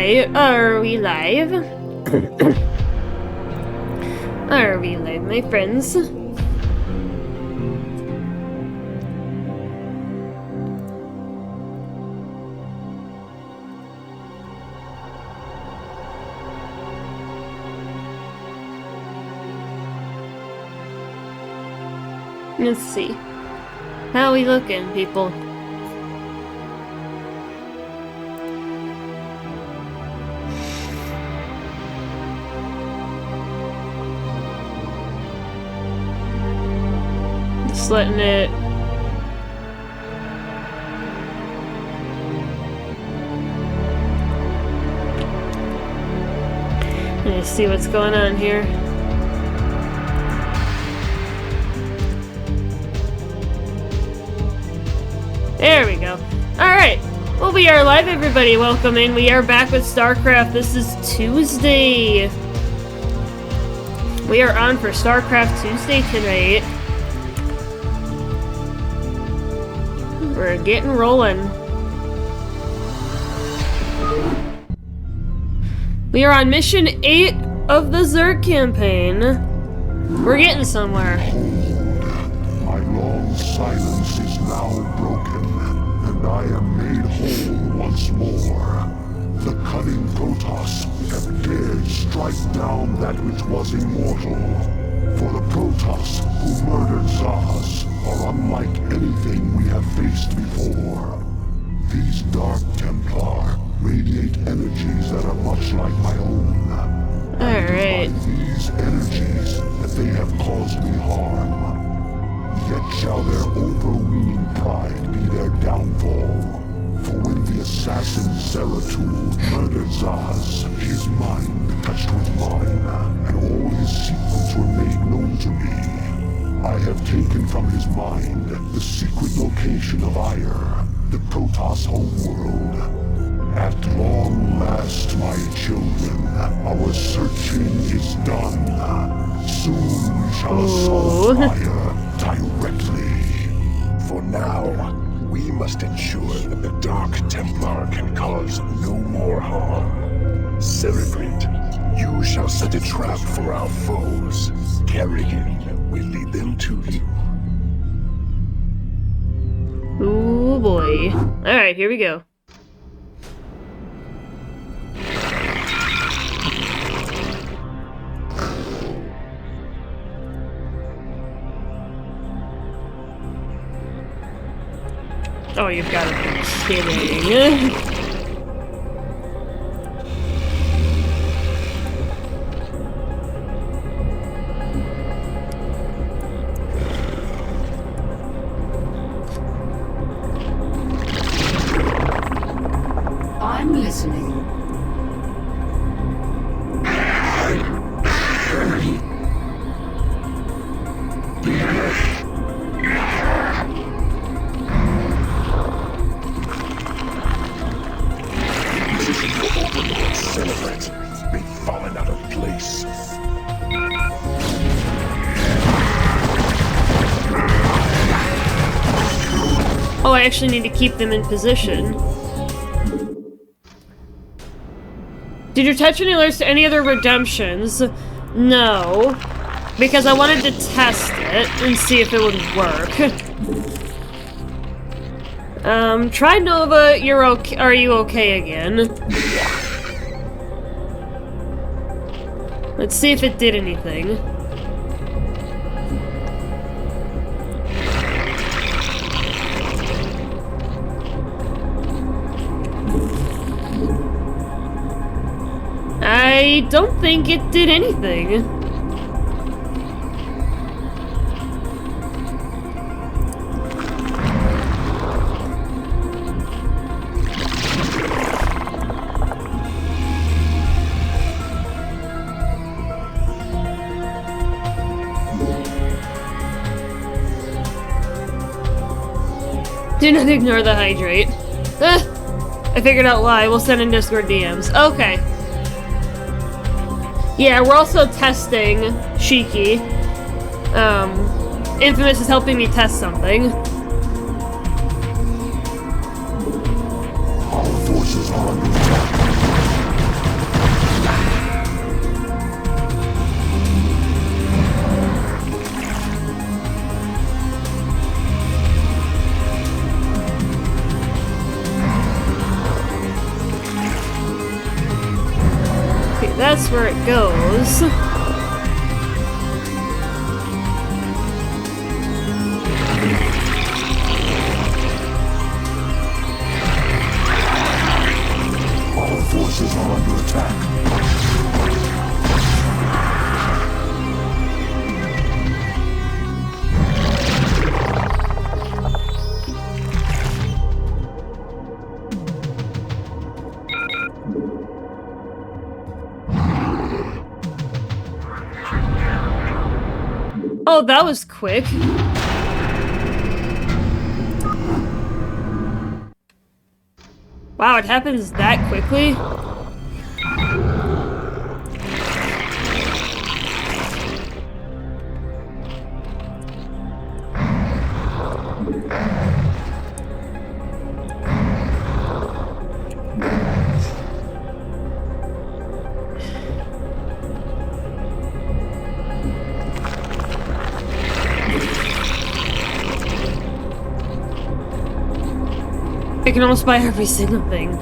Alright, are we live? Are we live, my friends? Let's see. How we looking, people? Just letting it... Let's see what's going on here. There we go. Alright. Well, we are live, everybody. Welcome in. We are back with Starcraft. This is Tuesday. We are on for Starcraft Tuesday tonight. We're getting rolling. We are on mission 8 of the Zerg campaign. We're getting somewhere. My long silence is now broken, and I am made whole once more. The cunning Protoss have dared strike down that which was immortal. For the Protoss who murdered Zaz are unlike anything we have faced before. These Dark Templar radiate energies that are much like my own. Alright. These energies that they have caused me harm. Yet shall their overweening pride be their downfall. For when the assassin Zeratul murdered Zaz, his mind touched with mine, and all his secrets were made known to me. I have taken from his mind the secret location of Ire, the Protoss homeworld. At long last, my children, our searching is done. Soon we shall assault Ire directly. For now, we must ensure that the Dark Templar can cause no more harm. Cerebrate, you shall set a trap for our foes. Kerrigan will lead them to you. Ooh boy. Alright, here we go. Oh, you've got to be kidding. I'm listening. Celebrate. They've fallen out of place. Oh, I actually need to keep them in position. Did you touch any alerts to any other redemptions? No. Because I wanted to test it and see if it would work. Try Nova, you're okay. Are you okay again? Let's see if it did anything. I don't think it did anything. Do not ignore the hydrate. I figured out why. We'll send in Discord DMs. Okay. Yeah, we're also testing Shiki. Infamous is helping me test something. Our forces are under attack. that's where it goes. Our forces are under attack. Oh, that was quick. Wow, it happens that quickly? I can almost buy every single thing.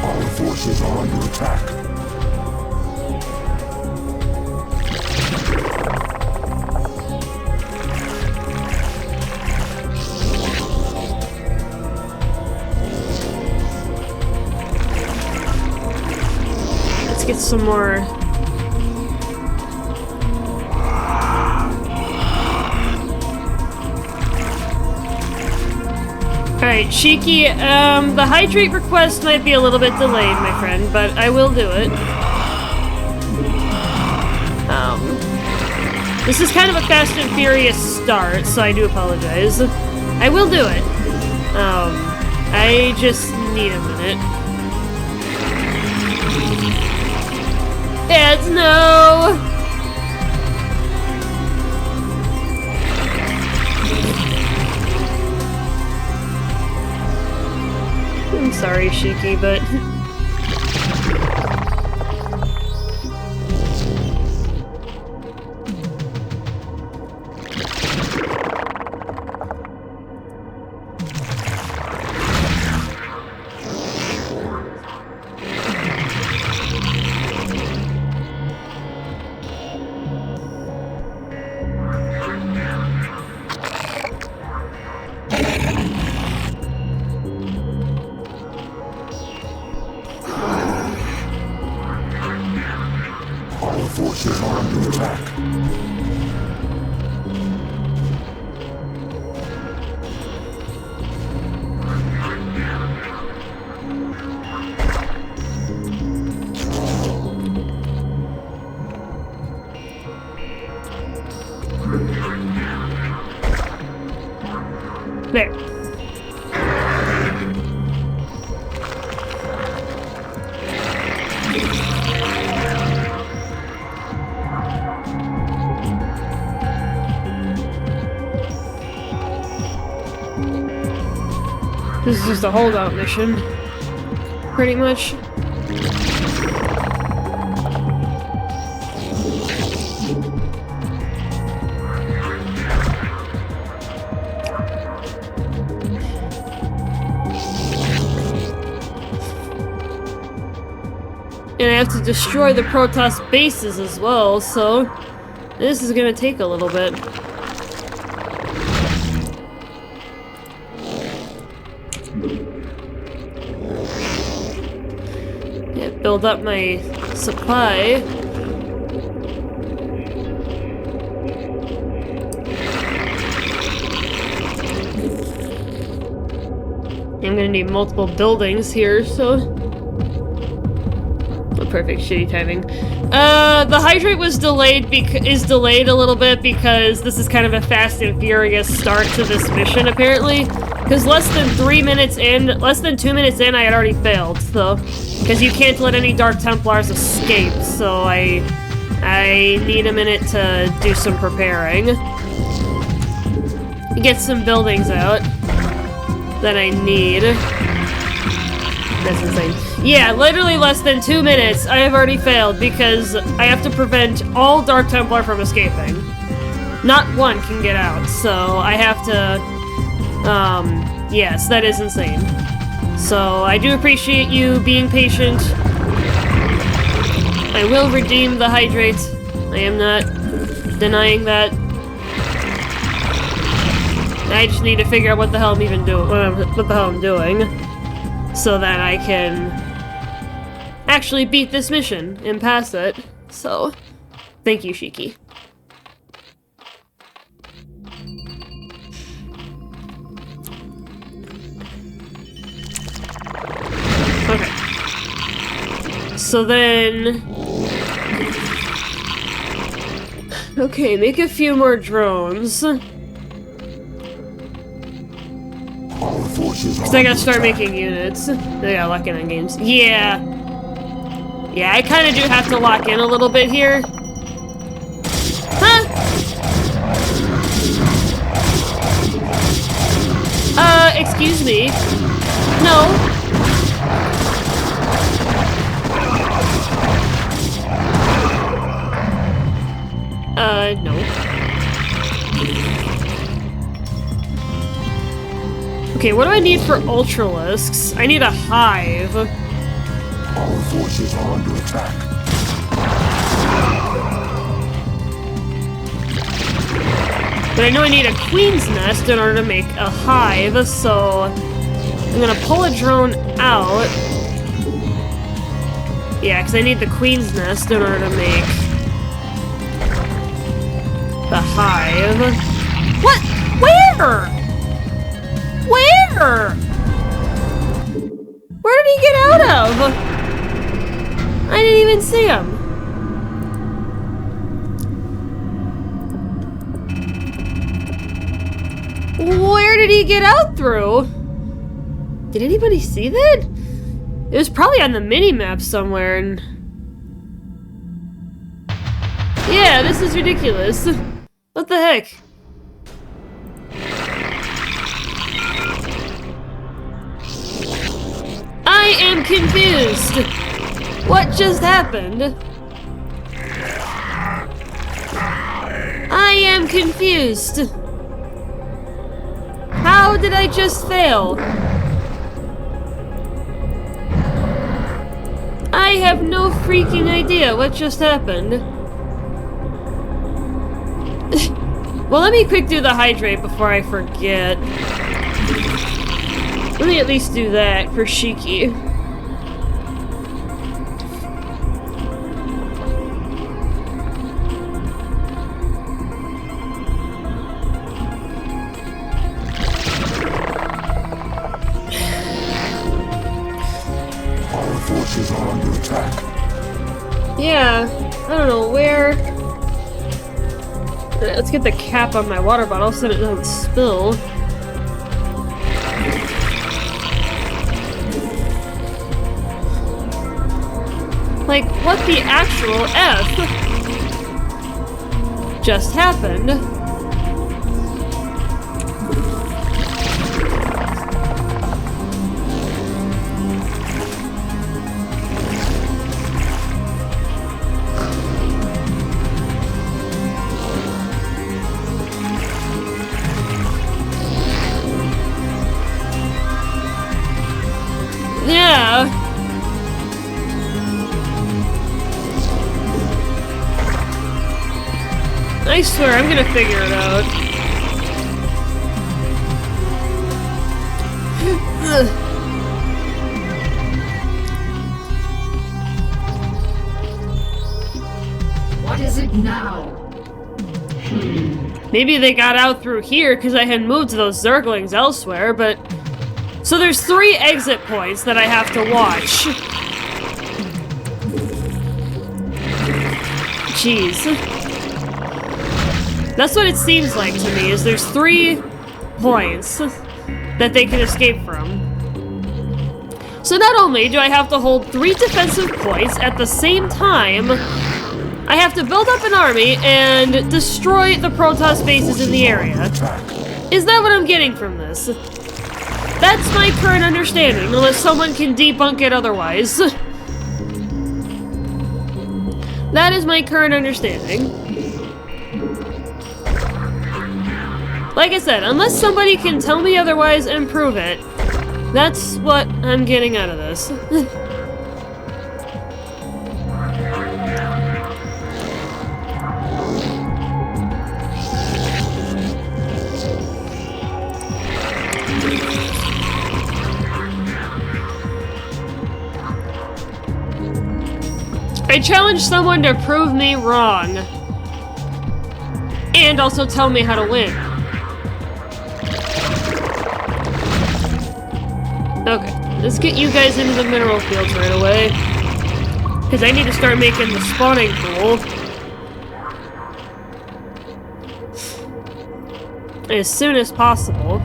Our forces are under attack. Let's get some more. Alright, Shiki, the hydrate request might be a little bit delayed, my friend, but I will do it. This is kind of a Fast and Furious start, so I do apologize. I will do it. I just need a minute. It's no! I'm sorry, Shiki, but... Our forces are under attack. There. This is just a holdout mission. Pretty much. And I have to destroy the Protoss bases as well, so this is gonna take a little bit. Yeah, build up my supply. I'm gonna need multiple buildings here, so... Oh, perfect, shitty timing. The hydrate was delayed is delayed a little bit because this is kind of a Fast and Furious start to this mission, apparently. Because less than 2 minutes in, I had already failed, so... Because you can't let any Dark Templars escape, so I need a minute to do some preparing. Get some buildings out. that I need. That's insane. Yeah, literally less than 2 minutes. I have already failed because I have to prevent all Dark Templar from escaping. Not one can get out, so I have to... yes, that is insane. So I do appreciate you being patient. I will redeem the hydrate. I am not denying that. I just need to figure out what the hell I'm even doing, what the hell I'm doing, so that I can actually beat this mission and pass it. So, thank you, Shiki. Okay. So then... Okay, make a few more drones. Because I gotta start making units. I gotta lock in on games. Yeah. Yeah, I kind of do have to lock in a little bit here. Huh? Excuse me. No. No. Okay, what do I need for Ultralisks? I need a hive. Our forces are under attack. But I know I need a queen's nest in order to make a hive, so I'm gonna pull a drone out. Yeah, because I need the queen's nest in order to make the hive. What? Where? Where? Where did he get out of? I didn't even see him. Where did he get out through? Did anybody see that? It was probably on the mini-map somewhere, and... Yeah, this is ridiculous. What the heck? I am confused. What just happened? I am confused. How did I just fail? I have no freaking idea what just happened. Well, let me quick do the hydrate before I forget. Let me at least do that for Shiki. Our forces are under attack. Yeah, I don't know where. Let's get the cap on my water bottle so it doesn't spill. Like, what the actual F just happened? Yeah. I swear, I'm gonna figure it out. What is it now? Maybe they got out through here because I had moved those Zerglings elsewhere, but... So there's 3 exit points that I have to watch. Jeez. That's what it seems like to me, is there's 3 points that they can escape from. So not only do I have to hold 3 defensive points at the same time, I have to build up an army and destroy the Protoss bases in the area. Is that what I'm getting from this? That's my current understanding, unless someone can debunk it otherwise. That is my current understanding. Like I said, unless somebody can tell me otherwise and prove it, that's what I'm getting out of this. I challenge someone to prove me wrong. And also tell me how to win. Okay, let's get you guys into the mineral fields right away. Because I need to start making the spawning pool as soon as possible.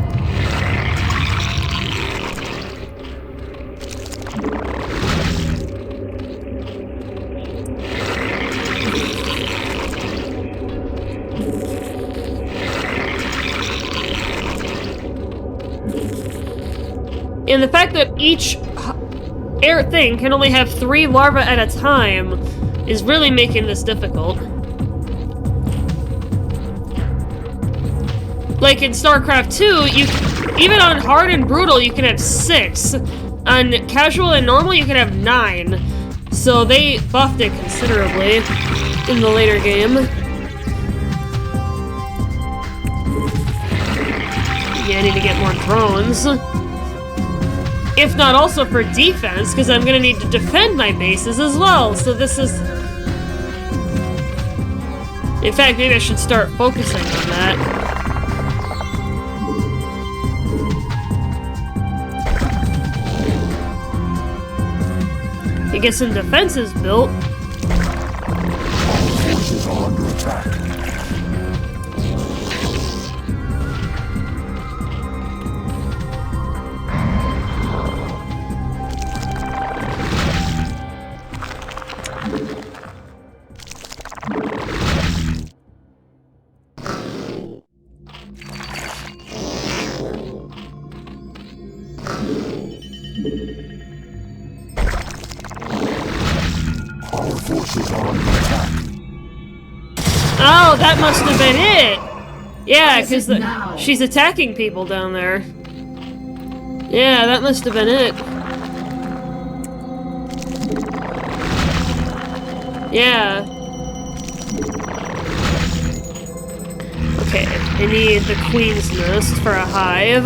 And the fact that each air thing can only have 3 larvae at a time is really making this difficult. Like in Starcraft 2, even on hard and brutal, you can have 6. On casual and normal, you can have 9. So they buffed it considerably in the later game. Yeah, I need to get more drones. If not also for defense, because I'm gonna need to defend my bases as well, so this is... In fact, maybe I should start focusing on that. You get some defenses built. Our forces are under attack. Oh, that must have been it! Yeah, because she's attacking people down there. Yeah, that must have been it. Yeah. Okay, I need the Queen's Nest for a hive.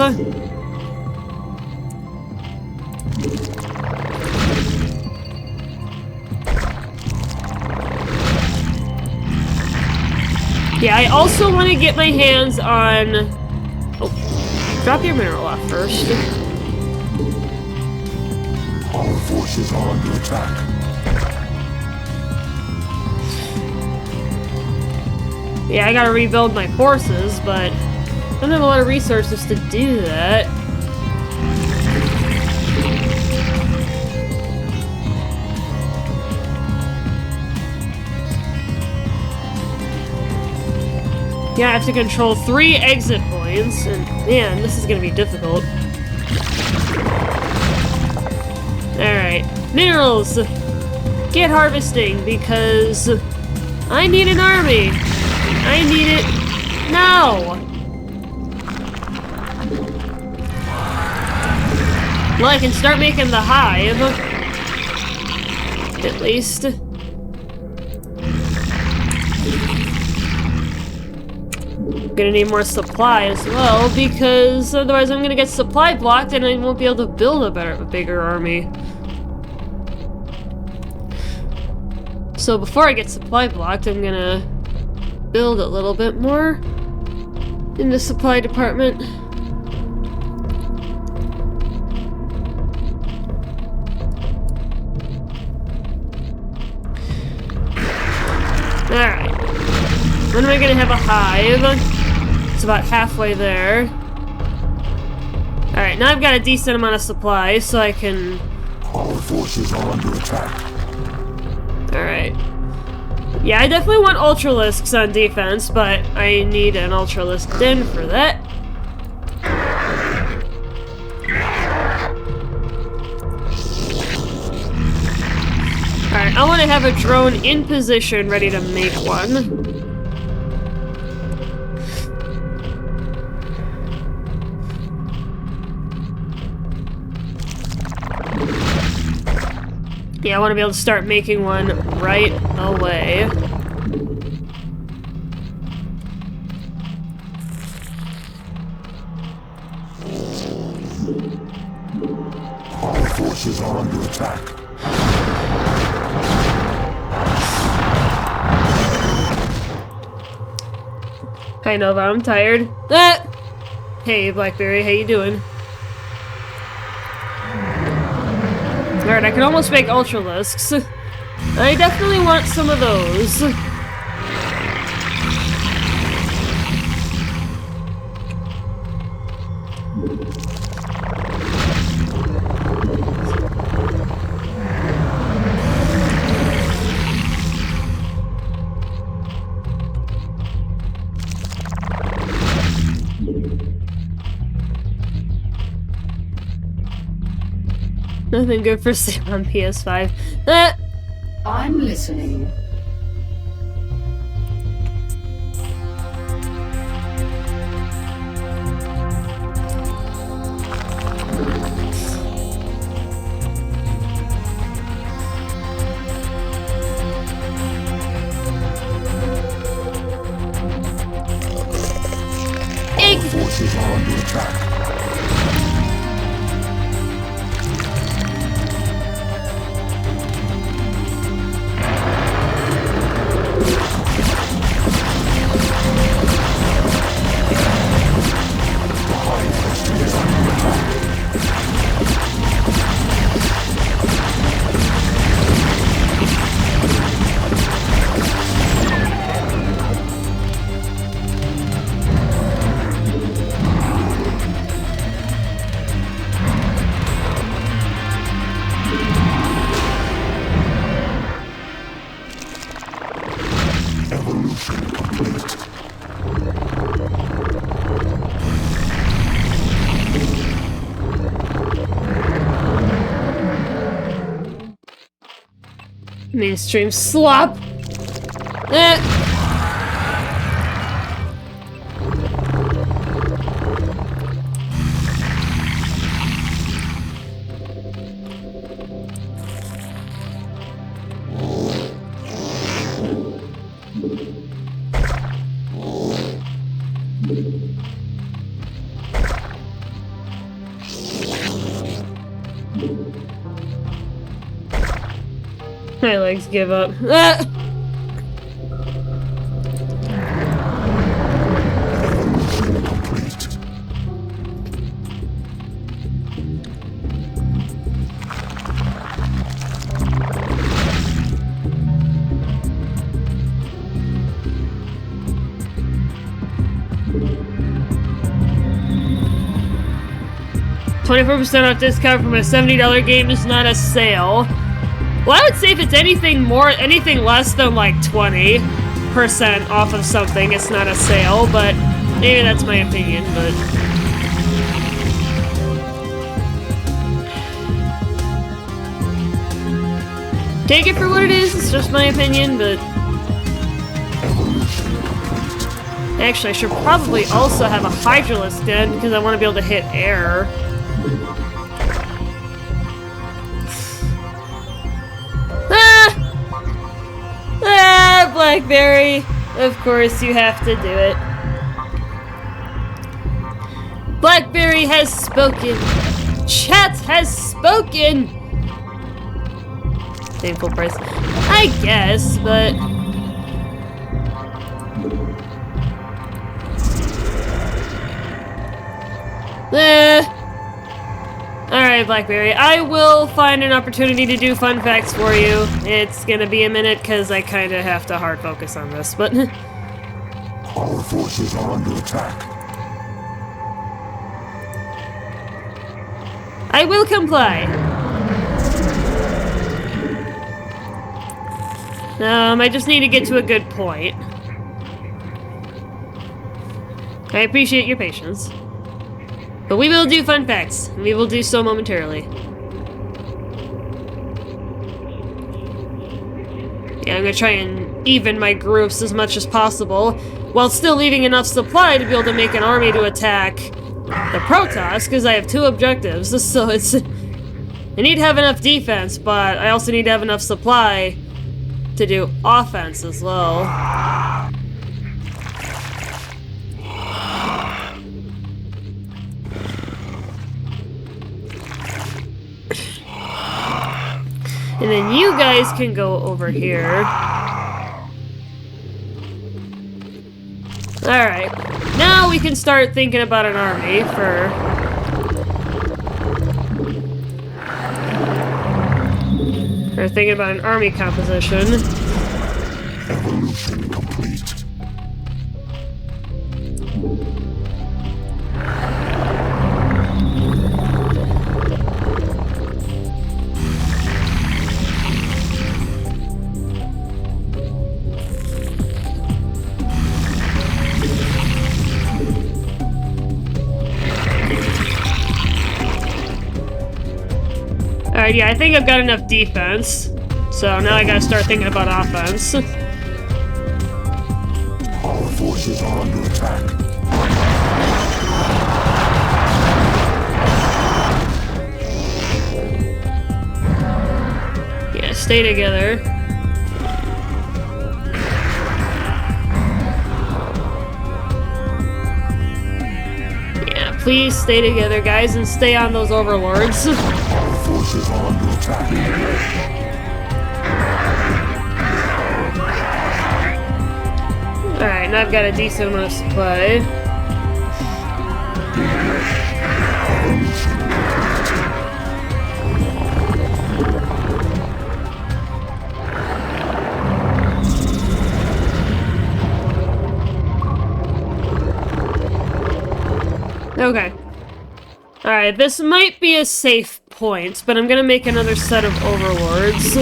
Yeah, I also want to get my hands on... Oh, drop your mineral off first. Our forces are under attack. Yeah, I gotta rebuild my forces, but I don't have a lot of resources to do that. Yeah, I have to control 3 exit points, and man, this is gonna be difficult. Alright, minerals! Get harvesting, because I need an army! I need it now! Well, I can start making the hive. At least. Gonna need more supply as well, because otherwise I'm gonna get supply blocked and I won't be able to build a bigger army. So before I get supply blocked, I'm gonna build a little bit more in the supply department. Alright. When am I gonna have a hive? It's about halfway there. Alright, now I've got a decent amount of supply, so I can... Our forces are under attack. Alright. Yeah, I definitely want Ultralisks on defense, but I need an Ultralisk Den for that. I want to have a drone in position ready to make one. Yeah, I want to be able to start making one right away. Our forces are under attack. Hi Nova, I'm tired. Ah! Hey Blackberry, how you doing? Alright, I can almost make Ultralisks. I definitely want some of those. Nothing good for sale on PS5. Ah! I'm listening. Our forces are under attack. Evolution complete. Mainstream slop! Ah! My legs give up. Ah! Complete. 24% off discount from a $70 game is not a sale. Well, I would say if it's anything less than like 20% off of something, it's not a sale, but maybe that's my opinion, but... Take it for what it is, it's just my opinion, but... Actually, I should probably also have a Hydralisk then, because I want to be able to hit air. Blackberry, of course you have to do it. Blackberry has spoken. Chat has spoken. Same full price, I guess, but Alright, Blackberry, I will find an opportunity to do fun facts for you. It's gonna be a minute, because I kinda have to hard focus on this, but... Our forces are under attack. I will comply. I just need to get to a good point. I appreciate your patience. But we will do fun facts. We will do so momentarily. Yeah, I'm gonna try and even my groups as much as possible, while still leaving enough supply to be able to make an army to attack the Protoss, because I have 2 objectives, so it's... I need to have enough defense, but I also need to have enough supply to do offense as well. And then you guys can go over here. Alright. Now we can start thinking about an army for... Or thinking about an army composition. Evolution complete. Alright, yeah, I think I've got enough defense. So now I gotta start thinking about offense. Our forces are under attack. Yeah, stay together. Yeah, please stay together, guys, and stay on those overlords. Our forces are under attack. Alright, now I've got a decent amount of supply. Okay. Alright, this might be a safe point, but I'm gonna make another set of overlords.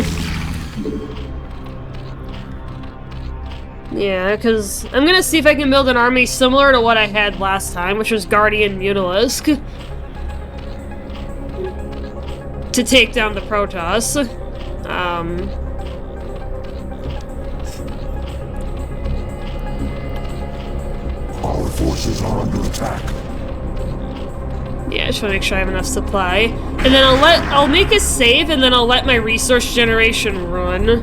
Yeah, because I'm gonna see if I can build an army similar to what I had last time, which was Guardian Mutalisk. To take down the Protoss. Our forces are under attack. Yeah, I just want to make sure I have enough supply. And then I'll make a save, and then I'll let my resource generation run.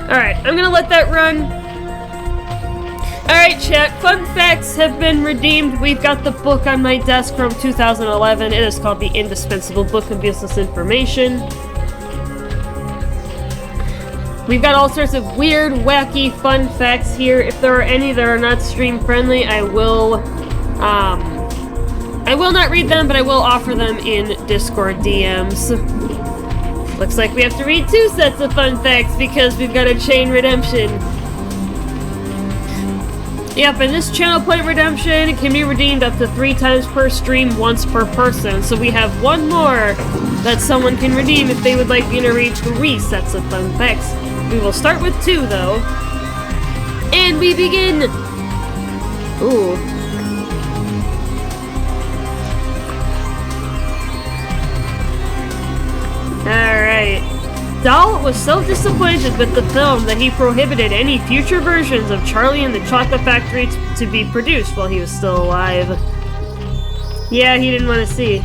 Alright, I'm gonna let that run. Alright, chat, fun facts have been redeemed. We've got the book on my desk from 2011. It is called The Indispensable Book of Useless Information. We've got all sorts of weird, wacky, fun facts here. If there are any that are not stream friendly, I will not read them, but I will offer them in Discord DMs. Looks like we have to read 2 sets of fun facts because we've got a chain redemption. Yep, and this channel point redemption can be redeemed up to 3 times per stream, once per person. So we have 1 more that someone can redeem if they would like me to read 3 sets of fun facts. We will start with 2 though. And we begin! Ooh. Alright. Dahl was so disappointed with the film that he prohibited any future versions of Charlie and the Chocolate Factory to be produced while he was still alive. Yeah, he didn't want to see.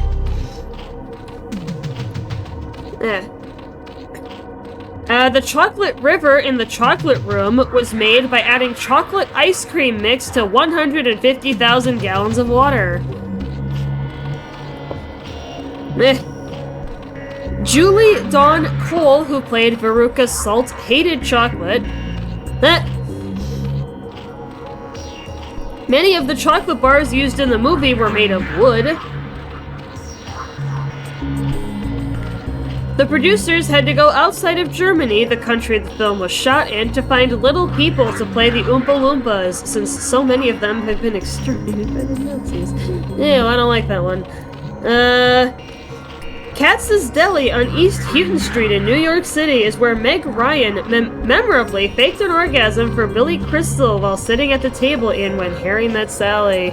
The chocolate river in the chocolate room was made by adding chocolate ice cream mix to 150,000 gallons of water. Julie Dawn Cole, who played Veruca Salt, hated chocolate. Many of the chocolate bars used in the movie were made of wood. The producers had to go outside of Germany, the country the film was shot in, to find little people to play the Oompa Loompas, since so many of them had been exterminated by the Nazis. Ew, I don't like that one. Katz's Deli on East Houghton Street in New York City is where Meg Ryan memorably faked an orgasm for Billy Crystal while sitting at the table in When Harry Met Sally.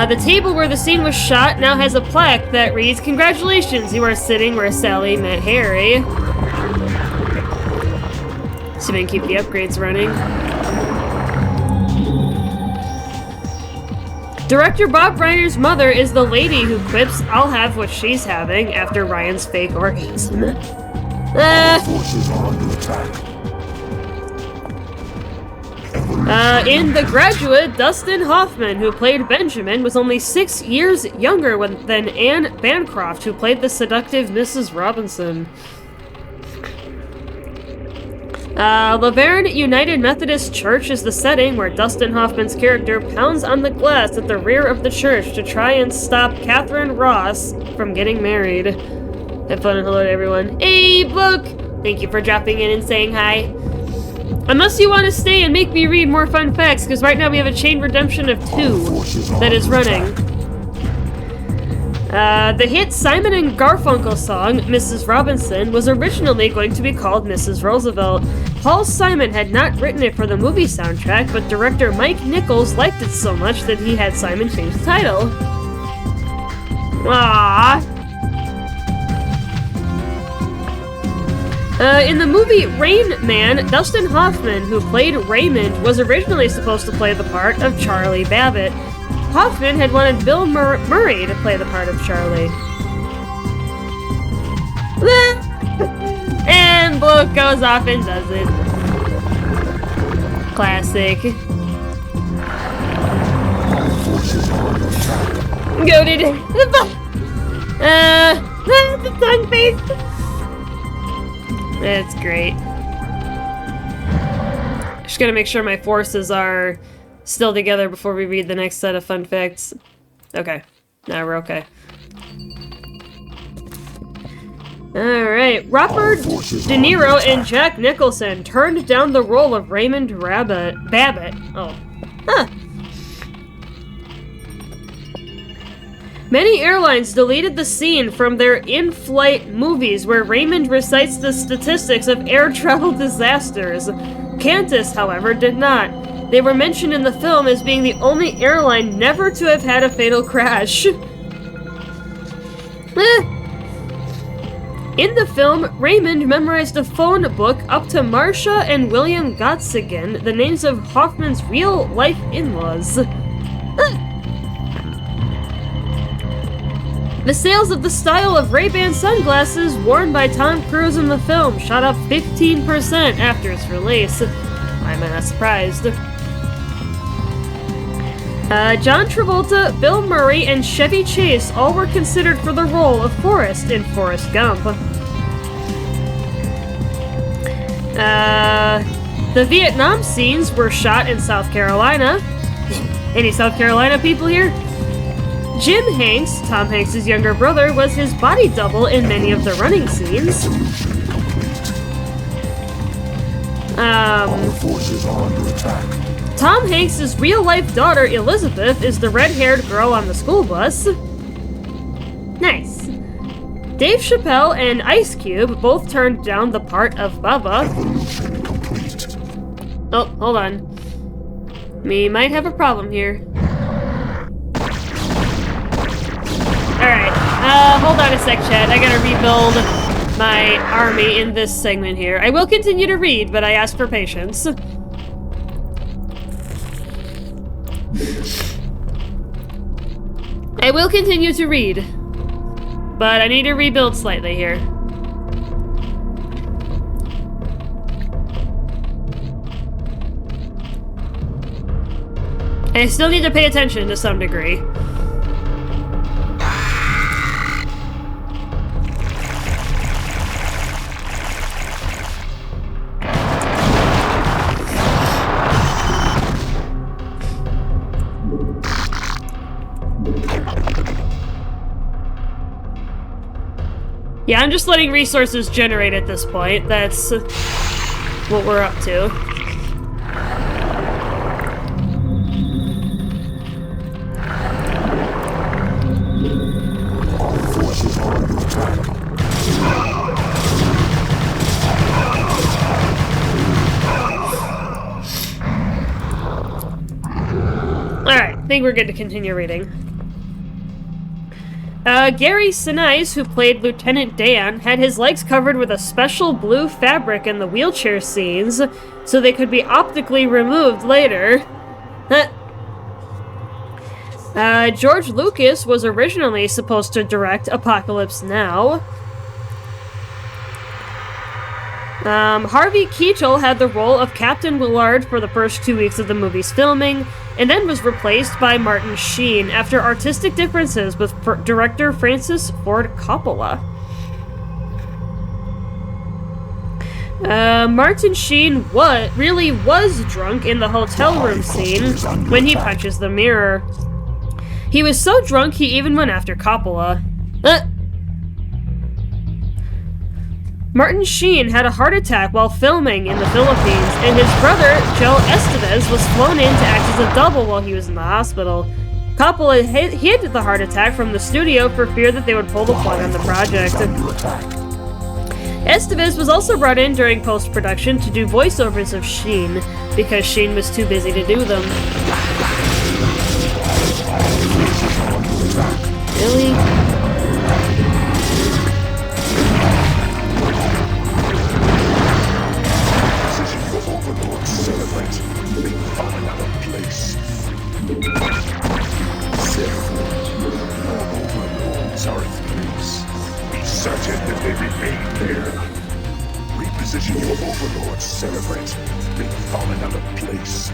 The table where the scene was shot now has a plaque that reads, "Congratulations, you are sitting where Sally met Harry." So we can keep the upgrades running. Director Bob Reiner's mother is the lady who quips, "I'll have what she's having," after Ryan's fake orgasm. Forces are under attack. In The Graduate, Dustin Hoffman, who played Benjamin, was only 6 years younger than Anne Bancroft, who played the seductive Mrs. Robinson. Laverne United Methodist Church is the setting where Dustin Hoffman's character pounds on the glass at the rear of the church to try and stop Catherine Ross from getting married. Have fun and hello to everyone. Hey, Book! Thank you for dropping in and saying hi. Unless you want to stay and make me read more fun facts, because right now we have a chain redemption of 2 that is running. The hit Simon and Garfunkel song, Mrs. Robinson, was originally going to be called Mrs. Roosevelt. Paul Simon had not written it for the movie soundtrack, but director Mike Nichols liked it so much that he had Simon change the title. Aww. In the movie Rain Man, Dustin Hoffman, who played Raymond, was originally supposed to play the part of Charlie Babbitt. Hoffman had wanted Bill Murray to play the part of Charlie. And Book goes off and does it. Classic. Goated. The tongue face. That's great. Just gotta make sure my forces are still together before we read the next set of fun facts. Okay. Now we're okay. Alright. Robert De Niro and Jack Nicholson turned down the role of Raymond Babbitt. Oh. Huh. Many airlines deleted the scene from their in-flight movies where Raymond recites the statistics of air travel disasters. Qantas, however, did not. They were mentioned in the film as being the only airline never to have had a fatal crash. In the film, Raymond memorized a phone book up to Marcia and William Gottsigan, the names of Hoffman's real-life in-laws. The sales of the style of Ray-Ban sunglasses worn by Tom Cruise in the film shot up 15% after its release. Why am I not surprised? John Travolta, Bill Murray, and Chevy Chase all were considered for the role of Forrest in Forrest Gump. The Vietnam scenes were shot in South Carolina. Any South Carolina people here? Jim Hanks, Tom Hanks' younger brother, was his body double in many of the running scenes. Forces are under attack. Tom Hanks' real-life daughter, Elizabeth, is the red-haired girl on the school bus. Nice. Dave Chappelle and Ice Cube both turned down the part of Bubba. Evolution complete. Oh, hold on. We might have a problem here. Alright, hold on a sec, Chad. I gotta rebuild my army in this segment here. I will continue to read, but I ask for patience. I will continue to read, but I need to rebuild slightly here. I still need to pay attention to some degree. Yeah, I'm just letting resources generate at this point. That's what we're up to. Alright, I think we're good to continue reading. Gary Sinise, who played Lieutenant Dan, had his legs covered with a special blue fabric in the wheelchair scenes, so they could be optically removed later. George Lucas was originally supposed to direct Apocalypse Now. Harvey Keitel had the role of Captain Willard for the first 2 weeks of the movie's filming, and then was replaced by Martin Sheen after artistic differences with director Francis Ford Coppola. Martin Sheen really was drunk in the hotel room scene when he punches the mirror. He was so drunk he even went after Coppola. Martin Sheen had a heart attack while filming in the Philippines, and his brother, Joe Estevez, was flown in to act as a double while he was in the hospital. Coppola hid the heart attack from the studio for fear that they would pull the plug on the project. Estevez was also brought in during post-production to do voiceovers of Sheen, because Sheen was too busy to do them. Really? Certain that they remain there. Reposition your overlords, celebrate. They've fallen out of place.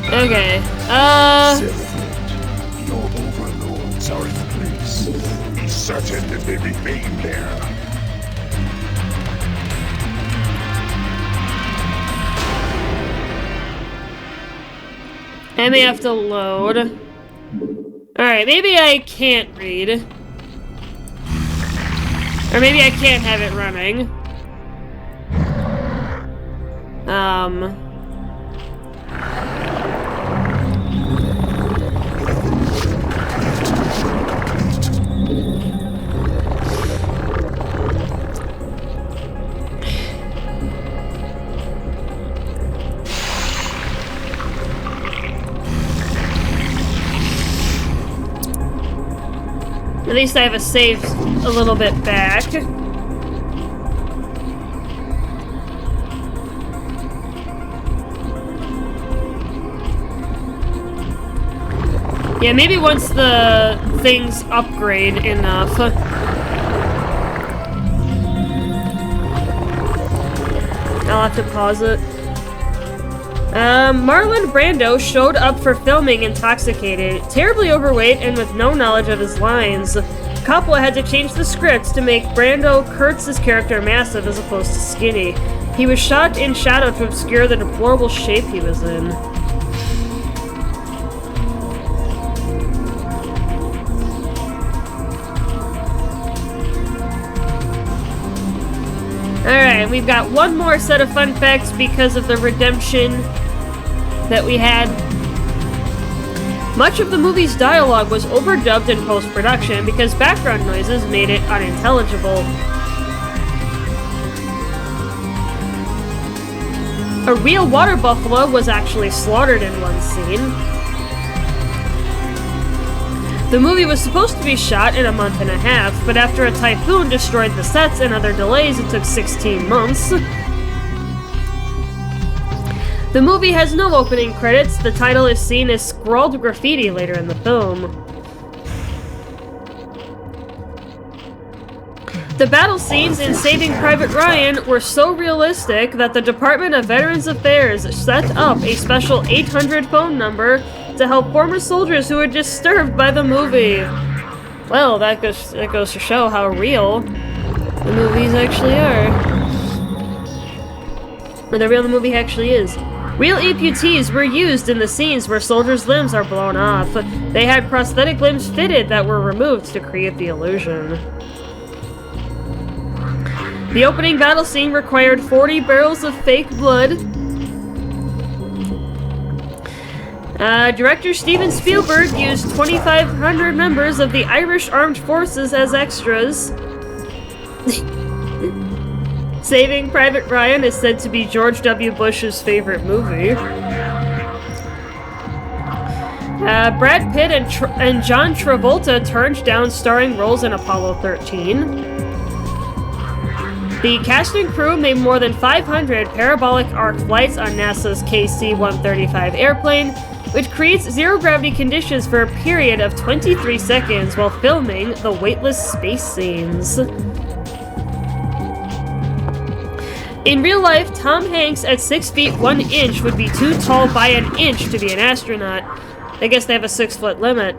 Okay, Celebrate. Your overlords are in place. Be certain that they remain there. I may have to load. Alright, maybe I can't read. Or maybe I can't have it running. At least I have a save a little bit back. Yeah, maybe once the things upgrade enough. I'll have to pause it. Marlon Brando showed up for filming intoxicated, terribly overweight, and with no knowledge of his lines. Coppola had to change the script to make Brando Kurtz's character massive as opposed to skinny. He was shot in shadow to obscure the deplorable shape he was in. Alright, we've got one more set of fun facts because of the redemption that we had. Much of the movie's dialogue was overdubbed in post-production because background noises made it unintelligible. A real water buffalo was actually slaughtered in one scene. The movie was supposed to be shot in a month and a half, but after a typhoon destroyed the sets and other delays, it took 16 months. The movie has no opening credits. The title is seen as scrawled graffiti later in the film. The battle scenes in Saving Private Ryan were so realistic that the Department of Veterans Affairs set up a special 800 phone number to help former soldiers who were disturbed by the movie. Well, that goes to show how real the movies actually are. Or the real the movie actually is. Real amputees were used in the scenes where soldiers' limbs are blown off. They had prosthetic limbs fitted that were removed to create the illusion. The opening battle scene required 40 barrels of fake blood. Director Steven Spielberg used 2,500 members of the Irish Armed Forces as extras. Saving Private Ryan is said to be George W. Bush's favorite movie. Brad Pitt and John Travolta turned down starring roles in Apollo 13. The cast and crew made more than 500 parabolic arc flights on NASA's KC-135 airplane, which creates zero-gravity conditions for a period of 23 seconds while filming the weightless space scenes. In real life, Tom Hanks at 6 feet 1 inch would be too tall by an inch to be an astronaut. I guess they have a 6-foot limit.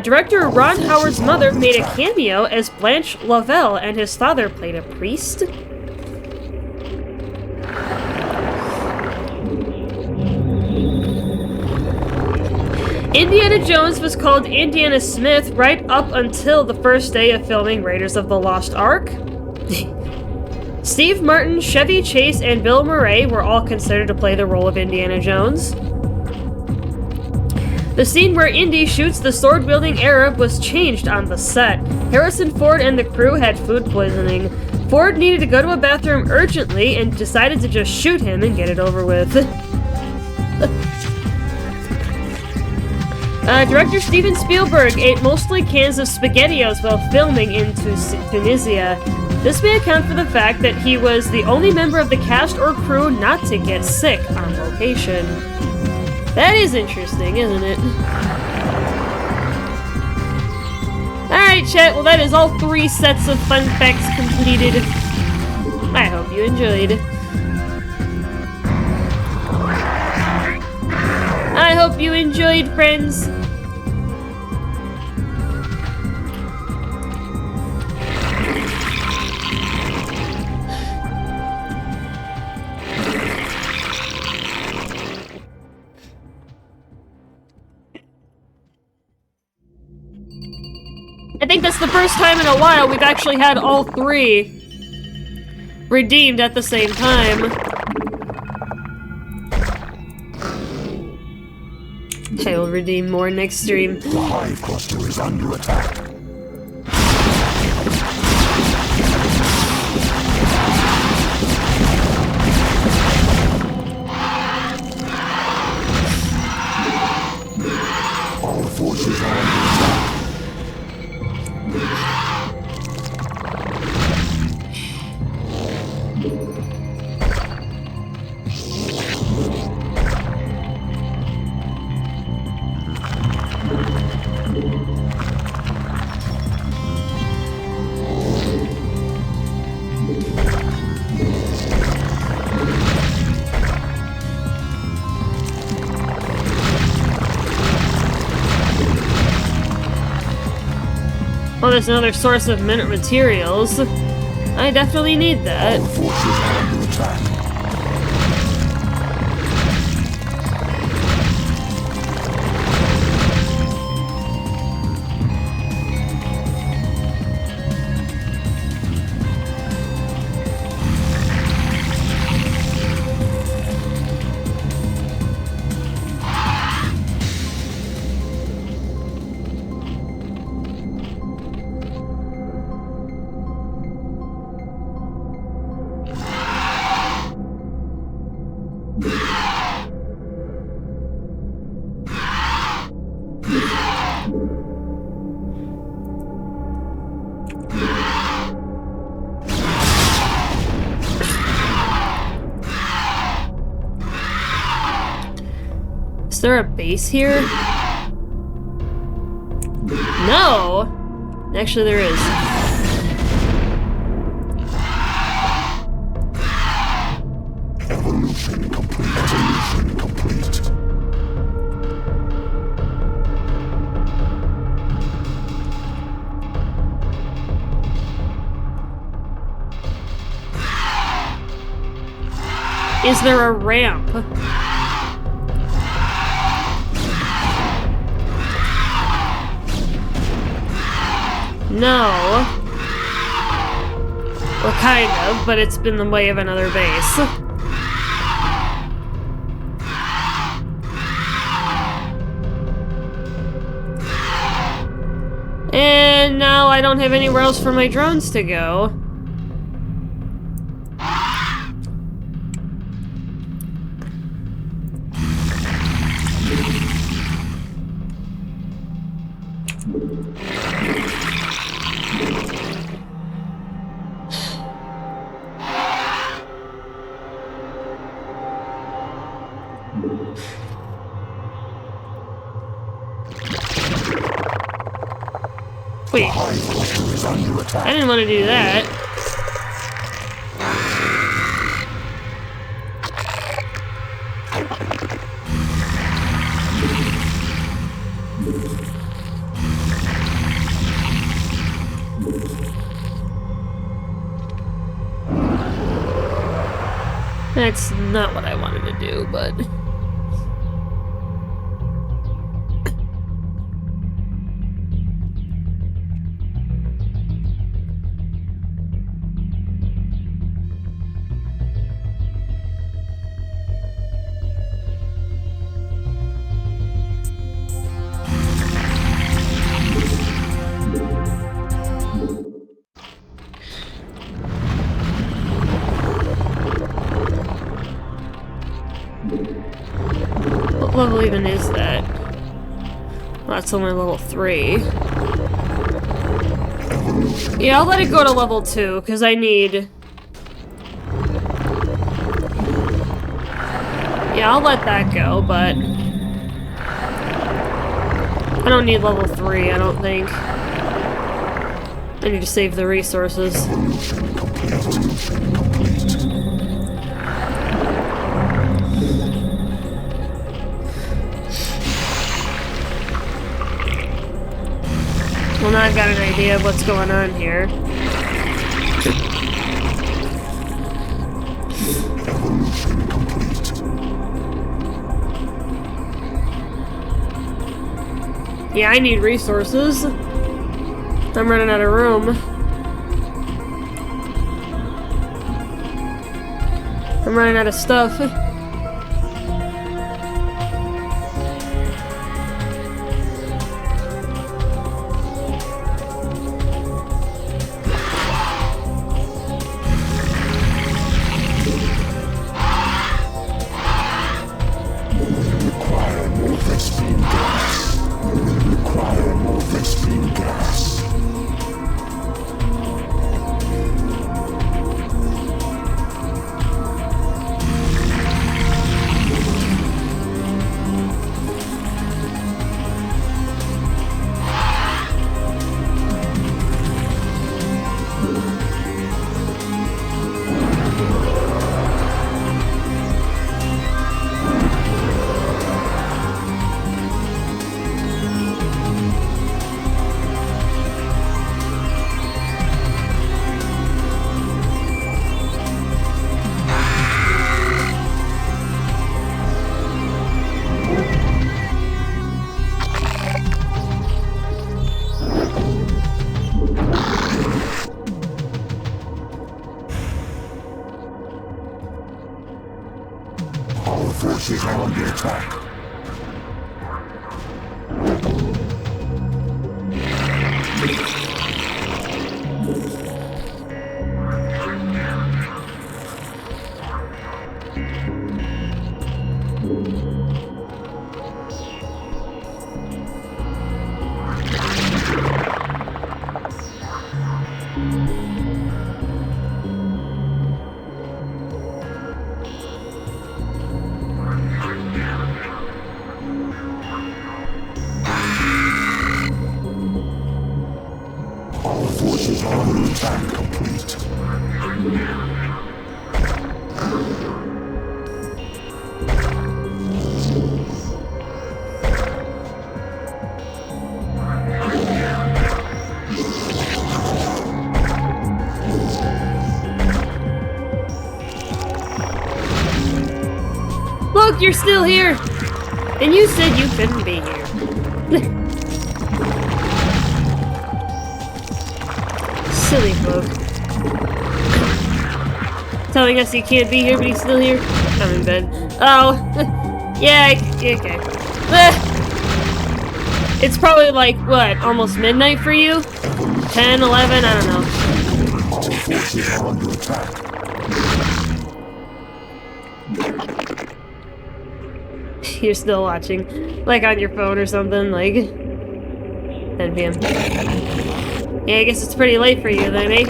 Director Ron Howard's mother made a cameo as Blanche Lavelle, and his father played a priest. Indiana Jones was called Indiana Smith right up until the first day of filming Raiders of the Lost Ark. Steve Martin, Chevy Chase, and Bill Murray were all considered to play the role of Indiana Jones. The scene where Indy shoots the sword-wielding Arab was changed on the set. Harrison Ford and the crew had food poisoning. Ford needed to go to a bathroom urgently and decided to just shoot him and get it over with. Director Steven Spielberg ate mostly cans of SpaghettiOs while filming in Tunisia. This may account for the fact that he was the only member of the cast or crew not to get sick on location. That is interesting, isn't it? Alright, chat, well that is all 3 sets of fun facts completed. I hope you enjoyed. I hope you enjoyed, friends. I think that's the first time in a while we've actually had all 3 redeemed at the same time. I will redeem more next stream. The Hive Cluster is under attack. Our forces are under attack. Well, there's another source of minute materials. I definitely need that. Our forces are under attack. Is there a base here? No! Actually, there is. Evolution complete. Evolution complete. Is there a ramp? No. Well, kind of, but it's been the way of another base. And now I don't have anywhere else for my drones to go. Wait. High pressure is under attack. I didn't want to do that. That's not what I wanted to do, but... What level even is that? Well, that's only level 3. Yeah, I'll let it go to level 2, because I need... Yeah, I'll let that go, but... I don't need level 3, I don't think. I need to save the resources. Well, now I've got an idea of what's going on here. Yeah, I need resources. I'm running out of room. I'm running out of stuff. Forces are under attack. Forces are under attack complete. Look, you're still here! And you said you couldn't be here. Silly folk. Telling us he can't be here, but he's still here? I'm in bed. Oh. Yeah, okay. It's probably like, what, almost midnight for you? 10, 11, I don't know. All forces are under attack. You're still watching. Like on your phone or something, like 10 p.m. Yeah, I guess it's pretty late for you then, eh?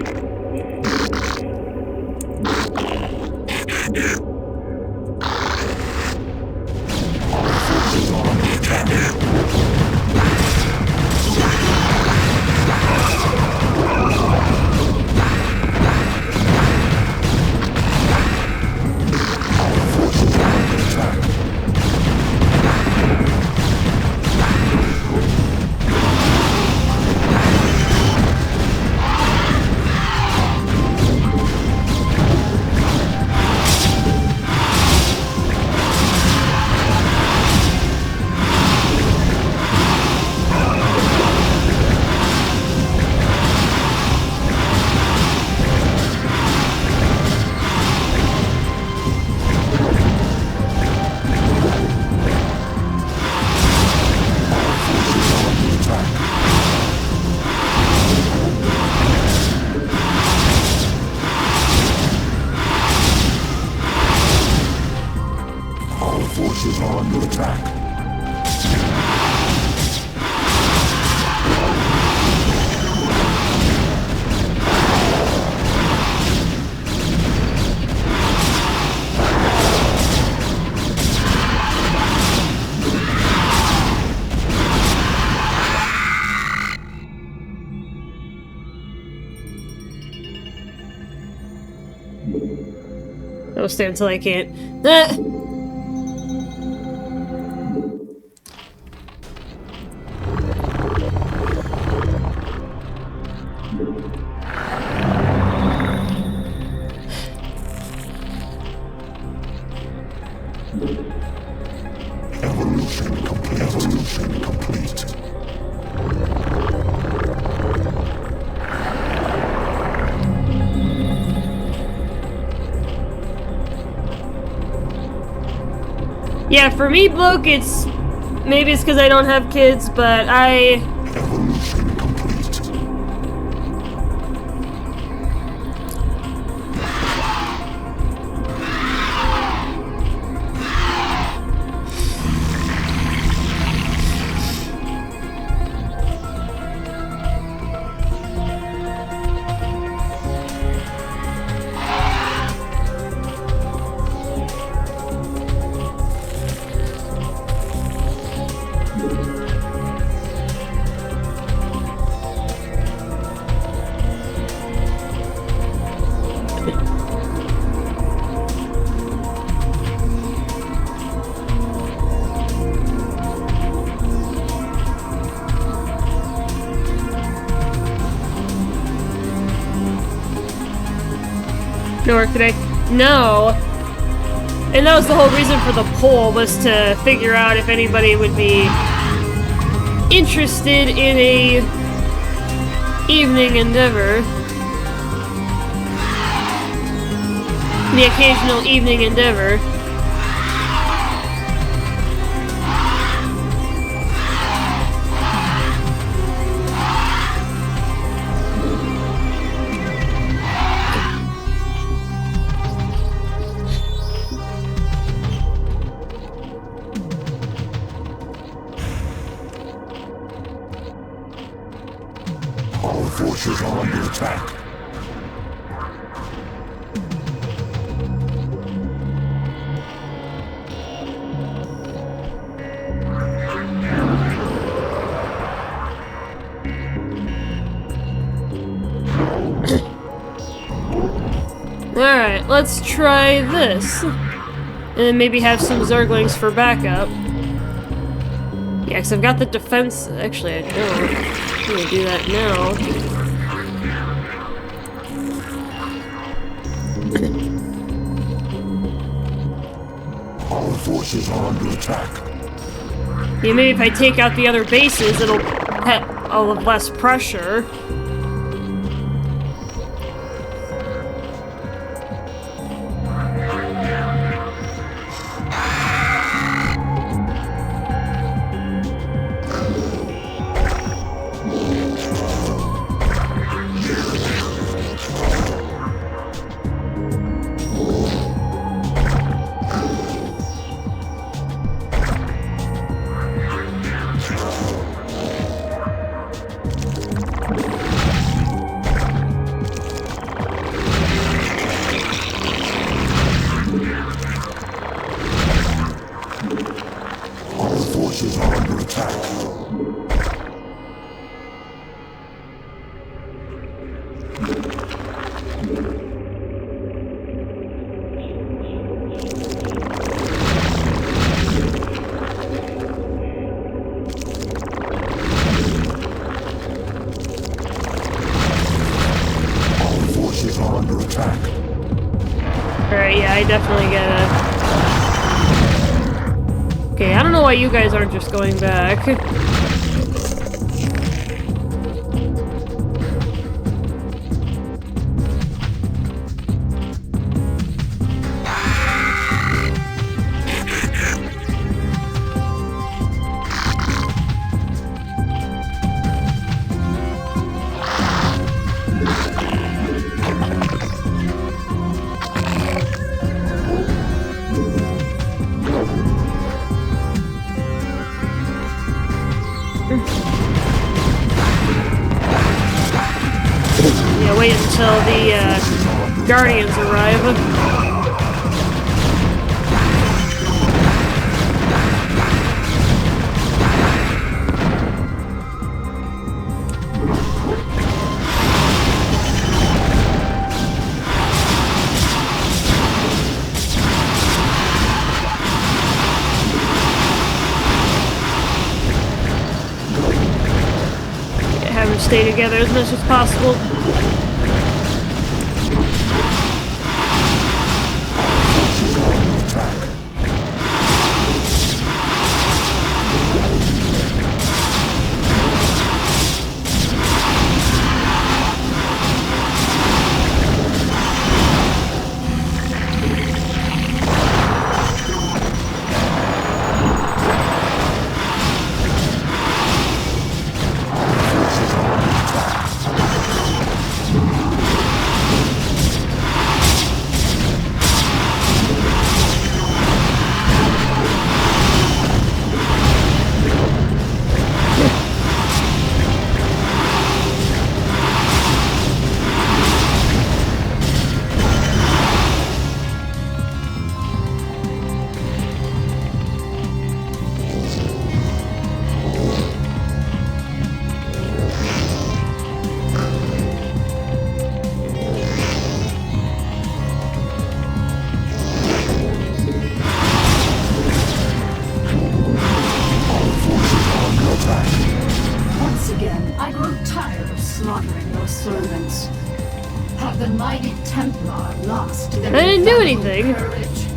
I'll stand until I can't. Ah. Evolution complete. Evolution complete. Yeah, for me, Bloke, it's... Maybe it's because I don't have kids, but I... Evolution complete. No work today? No. And that was the whole reason for the poll, was to figure out if anybody would be interested in a evening endeavor. The occasional evening endeavor. Our forces are under attack. Alright, let's try this. And then maybe have some Zerglings for backup. Yeah, because I've got the defense... Actually, I don't. I'm gonna do that now. Our forces are under attack. Yeah, maybe if I take out the other bases, it'll I'll have less pressure. Our forces are under attack. Our forces are under attack. Alright, yeah, I definitely get it. Okay, I don't know why you guys aren't just going back. Yeah, wait until the Guardians arrive. stay together as much as possible. Once again, I grow tired of slaughtering your servants. Have the mighty Templar lost their I didn't do infallible anything. courage?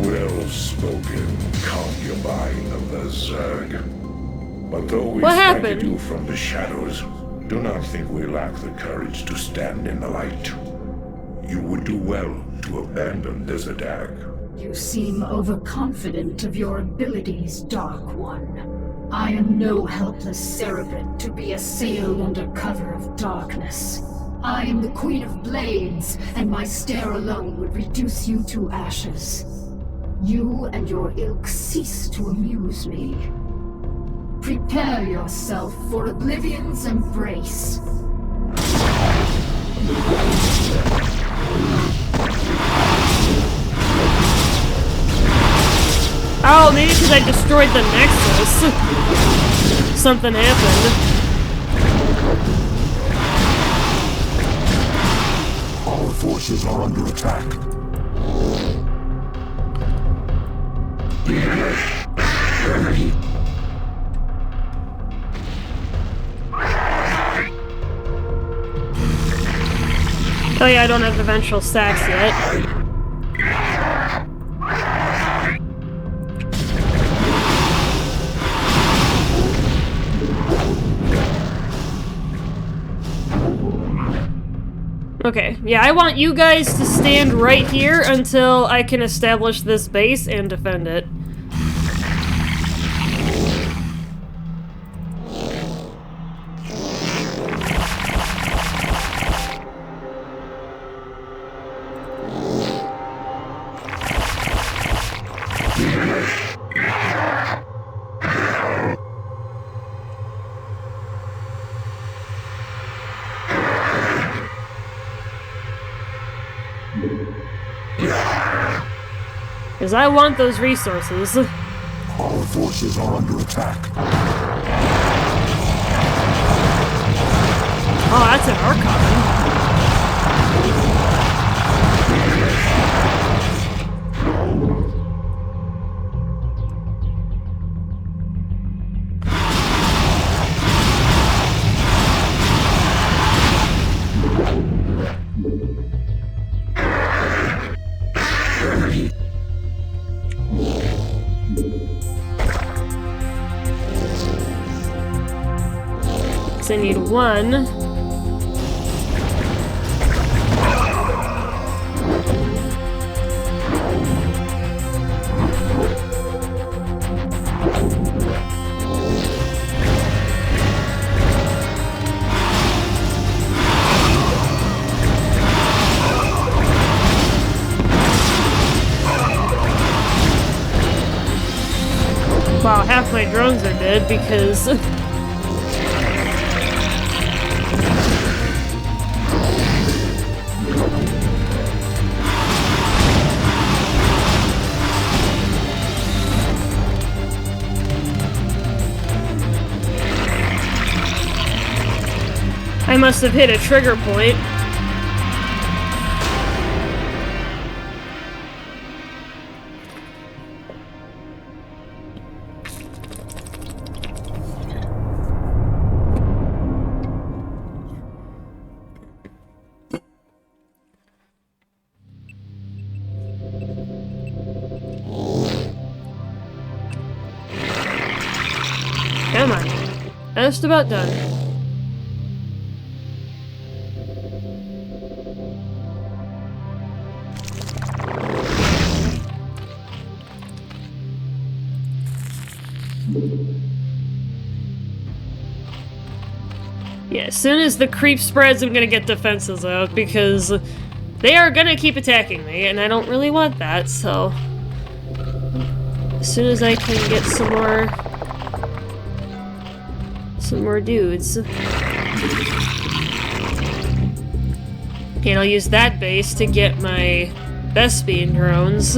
Well spoken, concubine of the Zerg. But though we What staggered happened? you from the shadows, do not think we lack the courage to stand in the light. You would do well to abandon this attack. You seem overconfident of your abilities, Dark One. I am no helpless cerebrate to be assailed under cover of darkness. I am the Queen of Blades, and my stare alone would reduce you to ashes. You and your ilk cease to amuse me. Prepare yourself for Oblivion's embrace. Oh, maybe because I destroyed the Nexus. Something happened. Our forces are under attack. Oh yeah, I don't have the ventral stacks yet. Okay, yeah, I want you guys to stand right here until I can establish this base and defend it. Because I want those resources. Our forces are under attack. Oh, that's an Archon. I need one. Wow, half my drones are dead because... I must have hit a trigger point. Come on. Just about done. Yeah, as soon as the creep spreads, I'm gonna get defenses out, because they are gonna keep attacking me, and I don't really want that, so... As soon as I can get some more dudes. And I'll use that base to get my Vespian drones.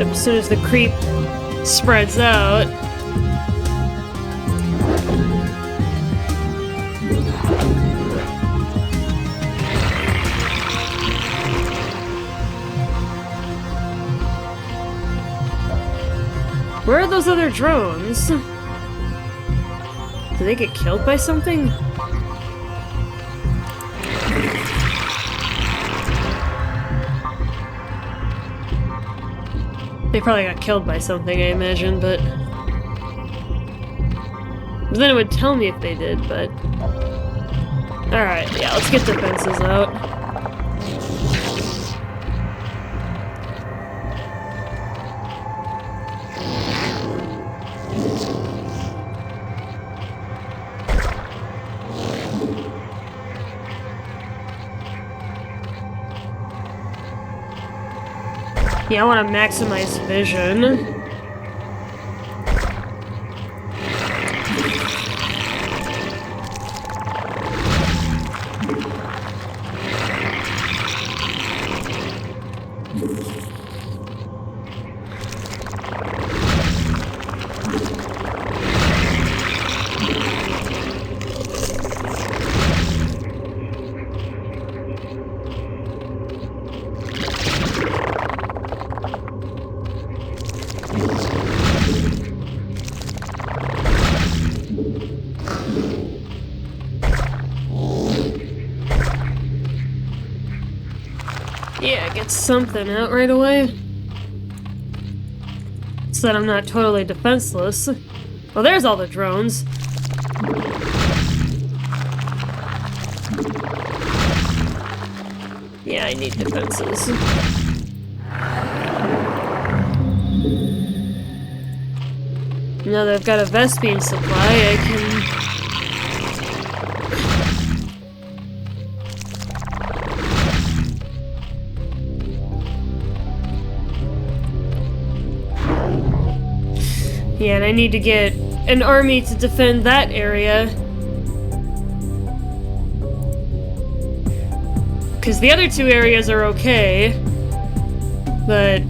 As soon as the creep spreads out. Where are those other drones? Did they get killed by something? They probably got killed by something, I imagine, but then it would tell me if they did, but... Alright, yeah, let's get defenses out. Yeah, I want to maximize vision. Yeah, get something out right away. So that I'm not totally defenseless. Well, there's all the drones. Yeah, I need defenses. Now that I've got a Vespian supply, I can... Yeah, and I need to get an army to defend that area. Because the other two areas are okay, but...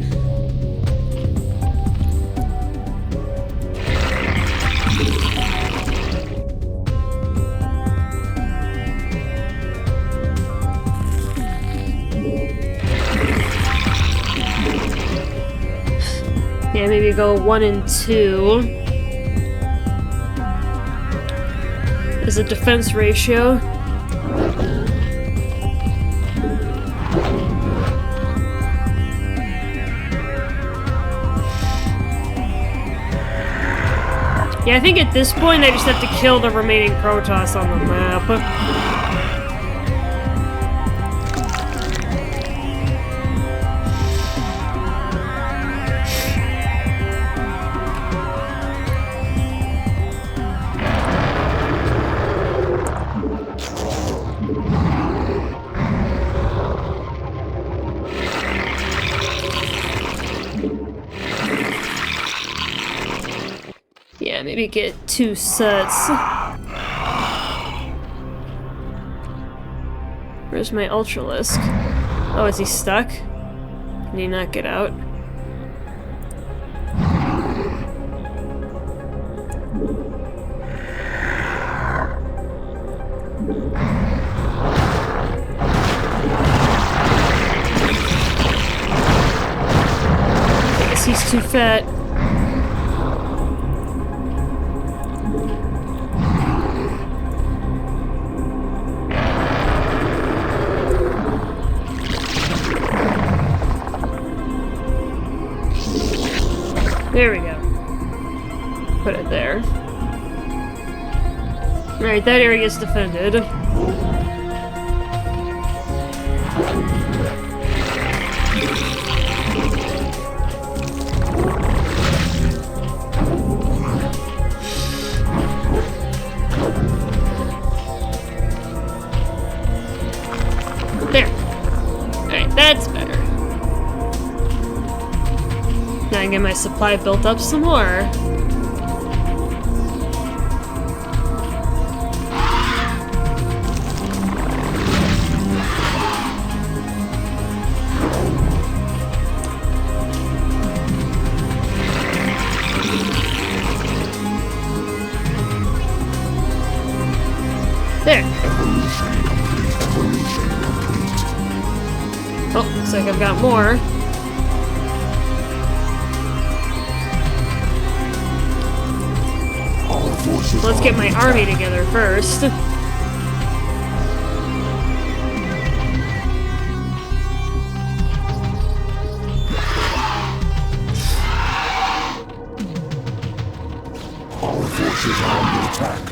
Yeah, maybe go 1 and 2 as a defense ratio. Yeah, I think at this point I just have to kill the remaining Protoss on the map. Yeah, maybe get 2 sets. Where's my Ultralisk? Oh, is he stuck? Can he not get out? guess he's too fat. There we go. Put it there. Alright, that area is defended. There. Alright, that's better. Now I can get my supply built up some more. There. Oh, looks like I've got more. Let's get my army together first. Our forces are under attack.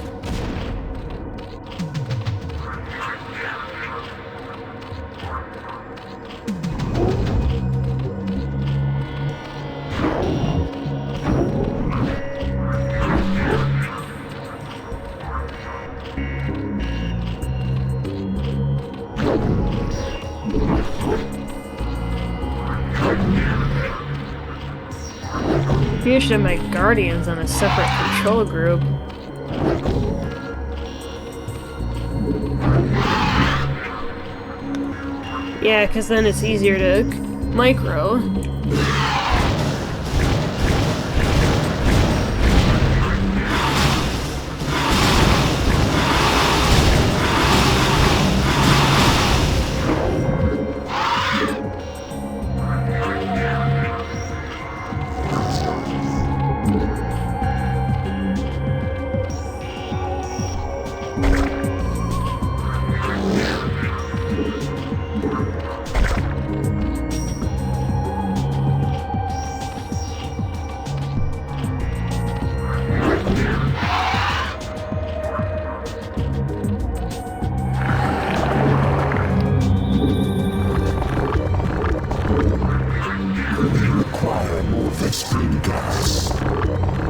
Maybe I should have my guardians on a separate control group. Yeah, because then it's easier to micro.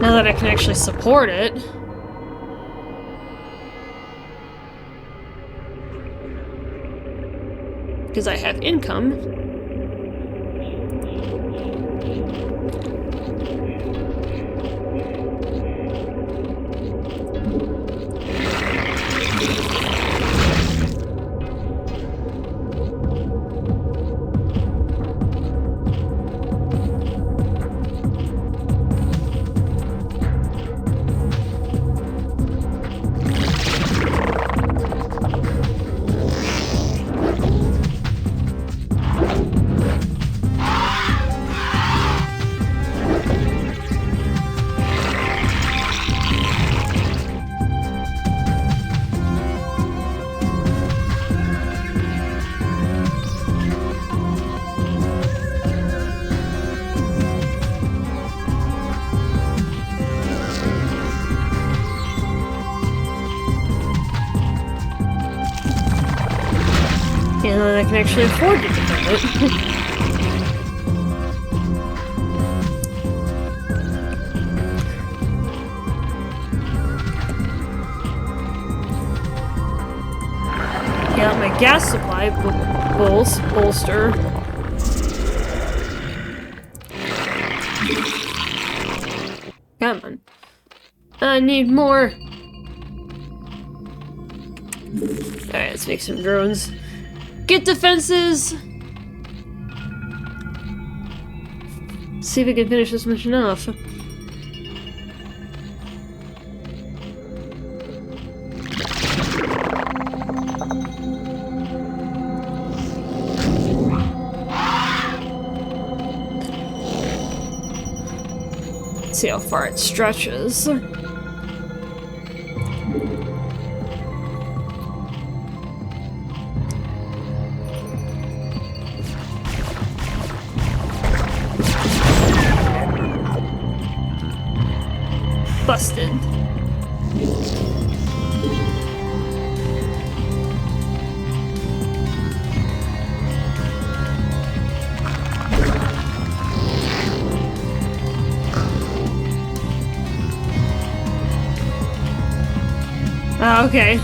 Now that I can actually support it. Because I have income. And then I can actually afford to defend it. Got my gas supply bolster. Come on. I need more. Alright, let's make some drones. Get defenses! See if we can finish this mission off. See how far it stretches. Busted. Oh, okay.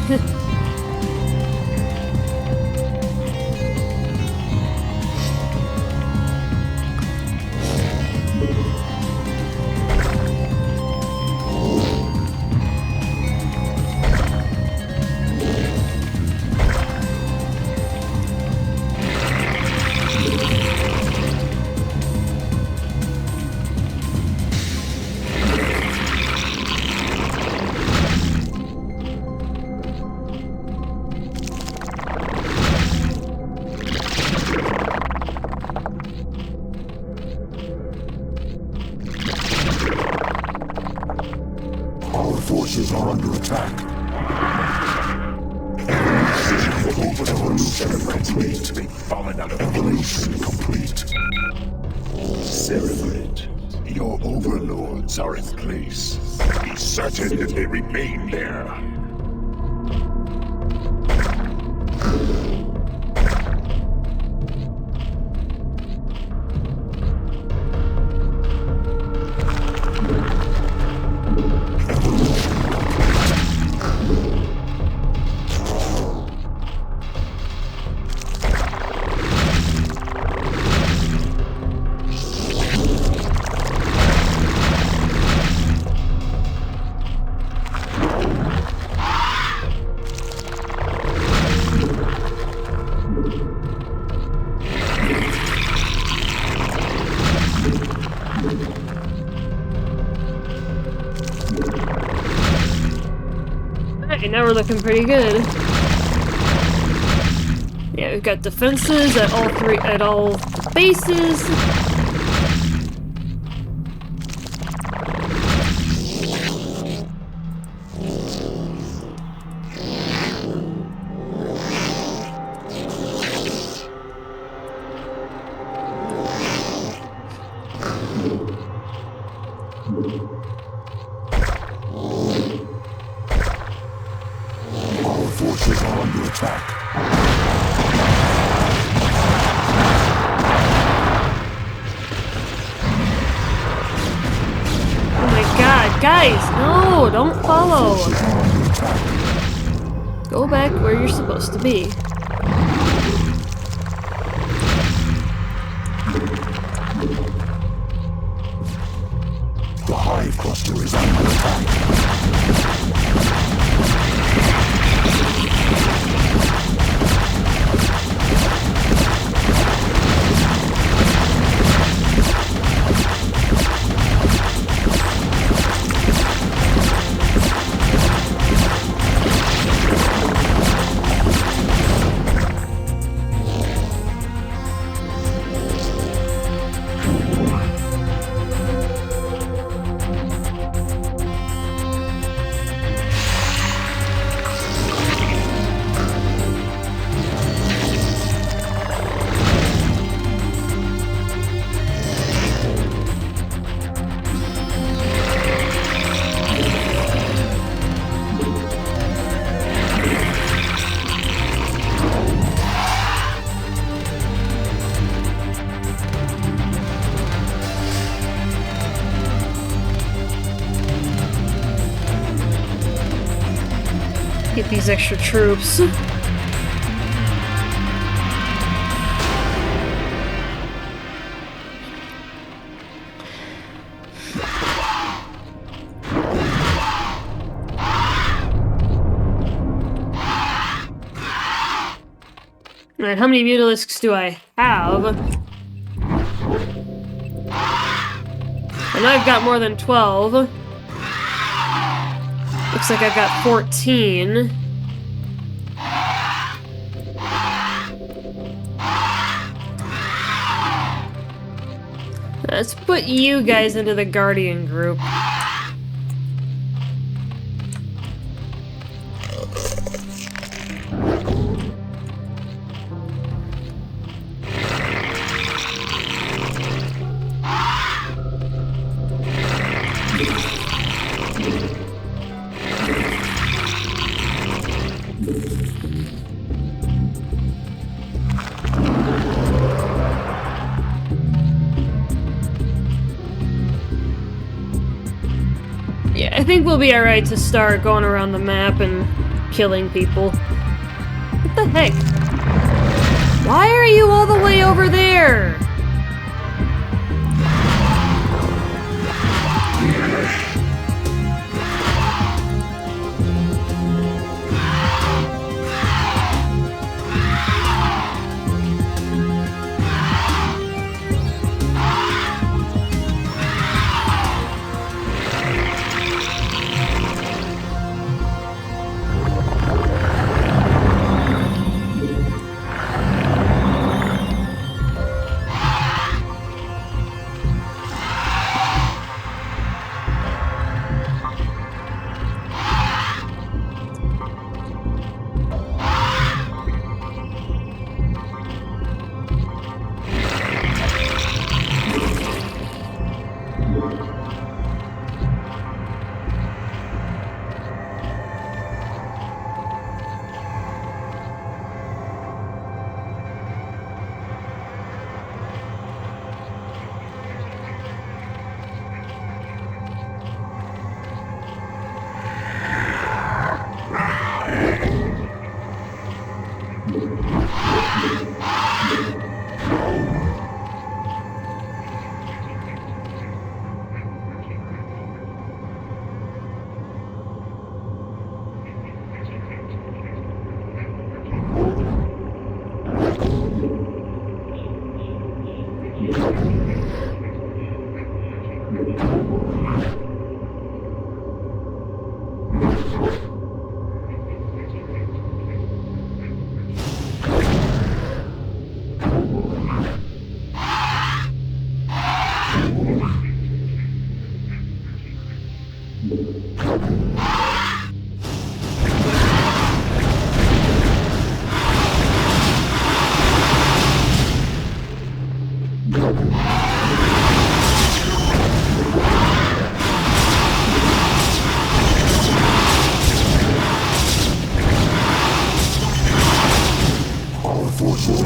Our forces are under attack. Evolution complete. They've fallen out of Evolution complete. Cerebrate, your overlords are in place. Be certain that they remain there. Alright, now we're looking pretty good. Yeah, we've got defenses at all bases. Our forces are under attack. Oh my god, guys, no, don't follow. Go back where you're supposed to be. The hive cluster is under attack. Get these extra troops. Alright, how many mutalisks do I have? I know I've got more than 12. Looks like I've got 14. Let's put you guys into the Guardian group. Yeah, I think we'll be alright to start going around the map and killing people. What the heck? Why are you all the way over there?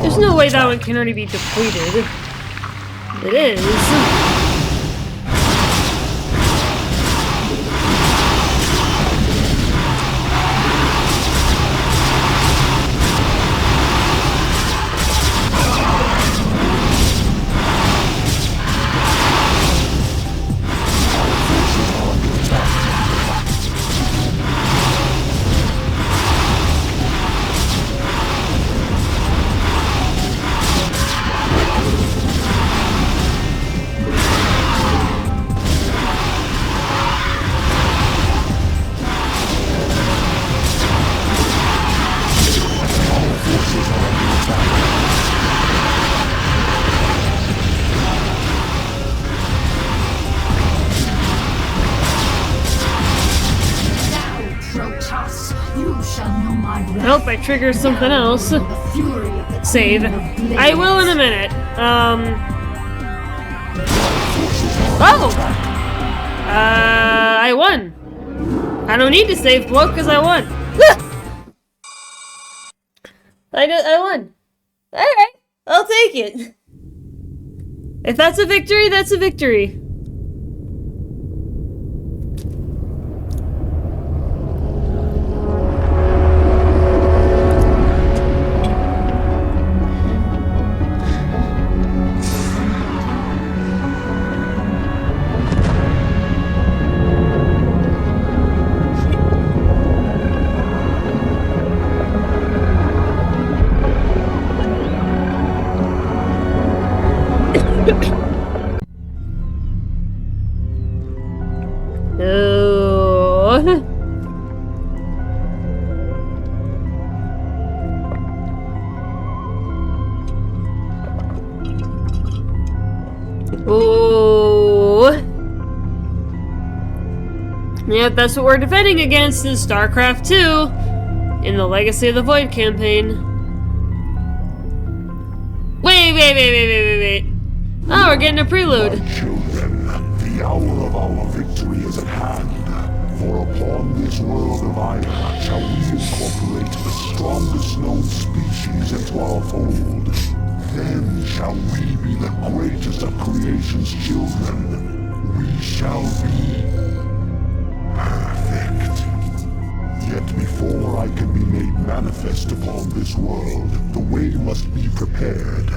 There's no way that one can already be depleted. It is. Nope, I triggered something else. Save. I will in a minute. Oh! I won. I don't need to save blow because I won. I won. Alright, I'll take it. If that's a victory, that's a victory. Ooh. Yep, that's what we're defending against in StarCraft 2 in the Legacy of the Void campaign. Wait. Oh, we're getting a prelude. My children, the hour of our victory is at hand. For upon this world of iron shall we incorporate the strongest known species into our fold. Then shall we be the greatest of creation's children. We shall be perfect. Yet before I can be made manifest upon this world, the way must be prepared.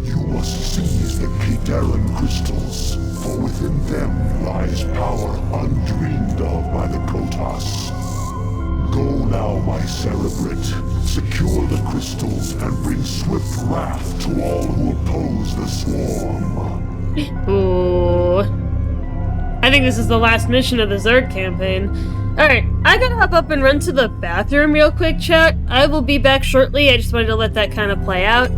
You must seize the Kadaran crystals, for within them lies power undreamed of by the Kotas. Go now, my Cerebrate. Secure the crystals and bring swift wrath to all who oppose the swarm. Ooh. I think this is the last mission of the Zerg campaign. Alright, I gotta hop up and run to the bathroom real quick, chat. I will be back shortly. I just wanted to let that kind of play out.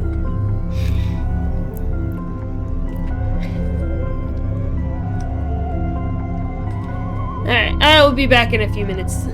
Alright, I will be back in a few minutes.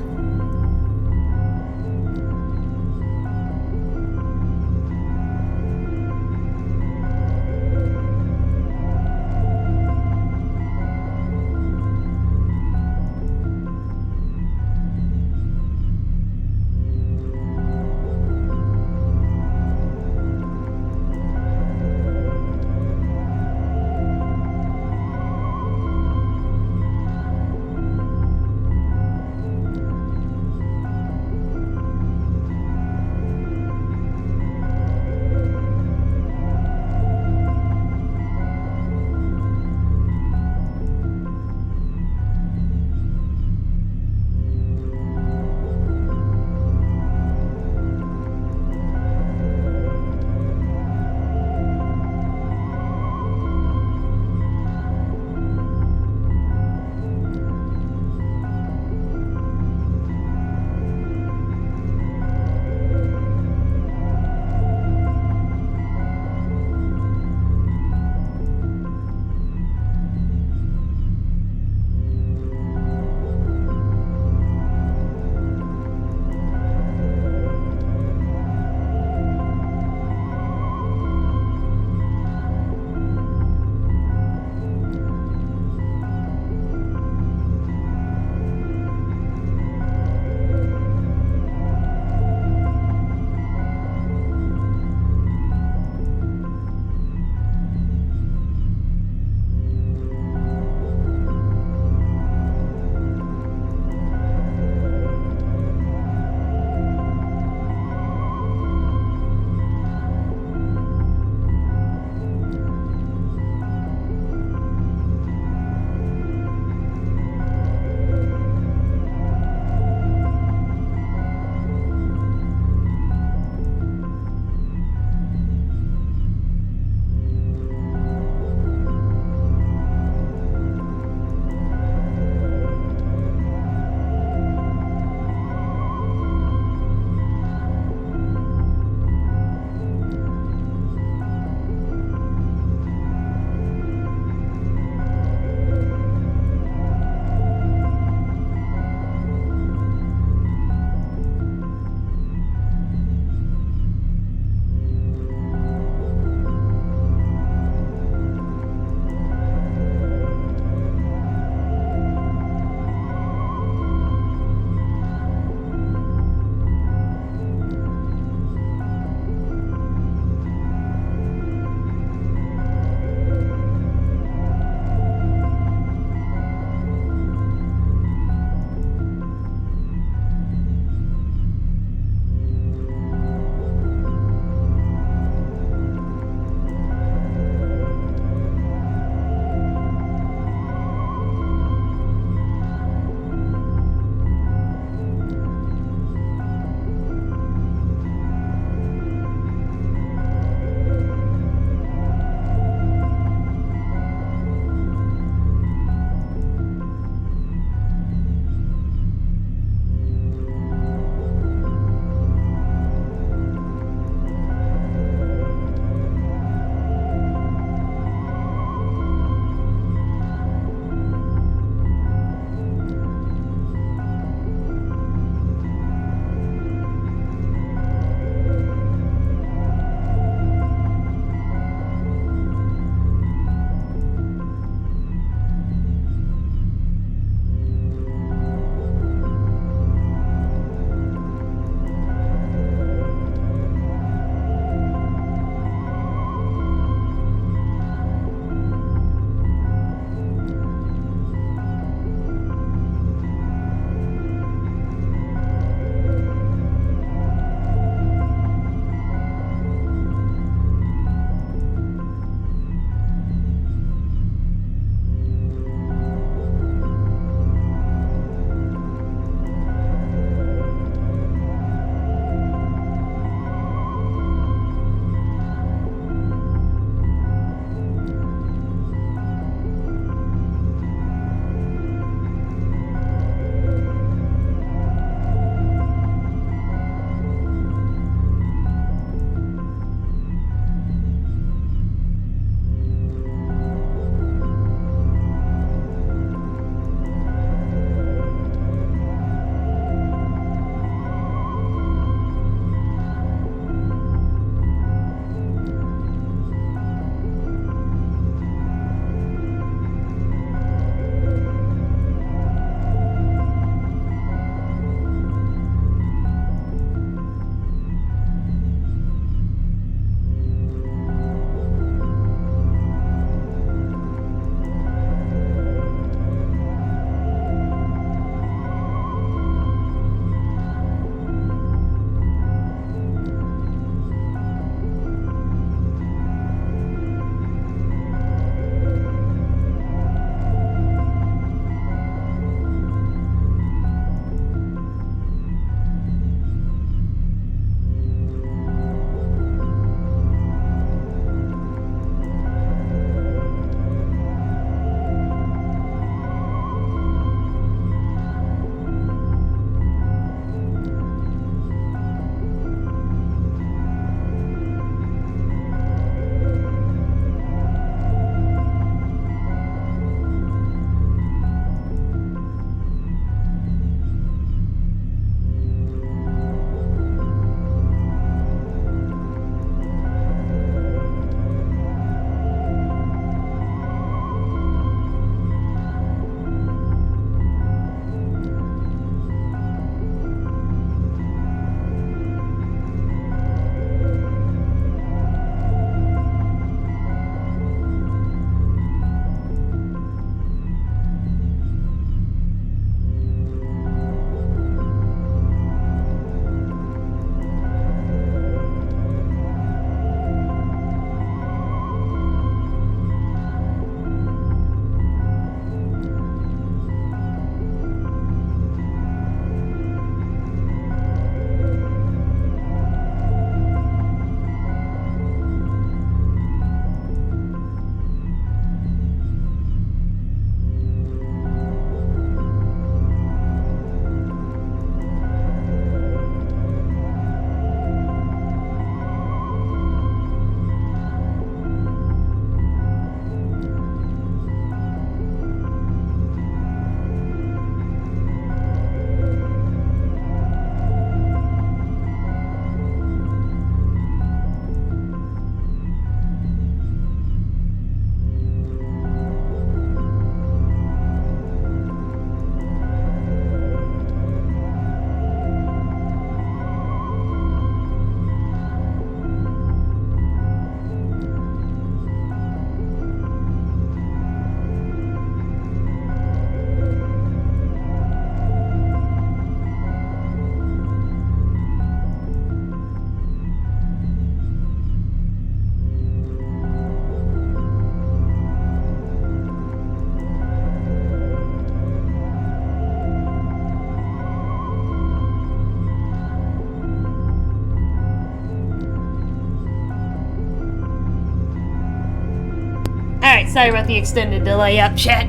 Sorry about the extended delay up, chat.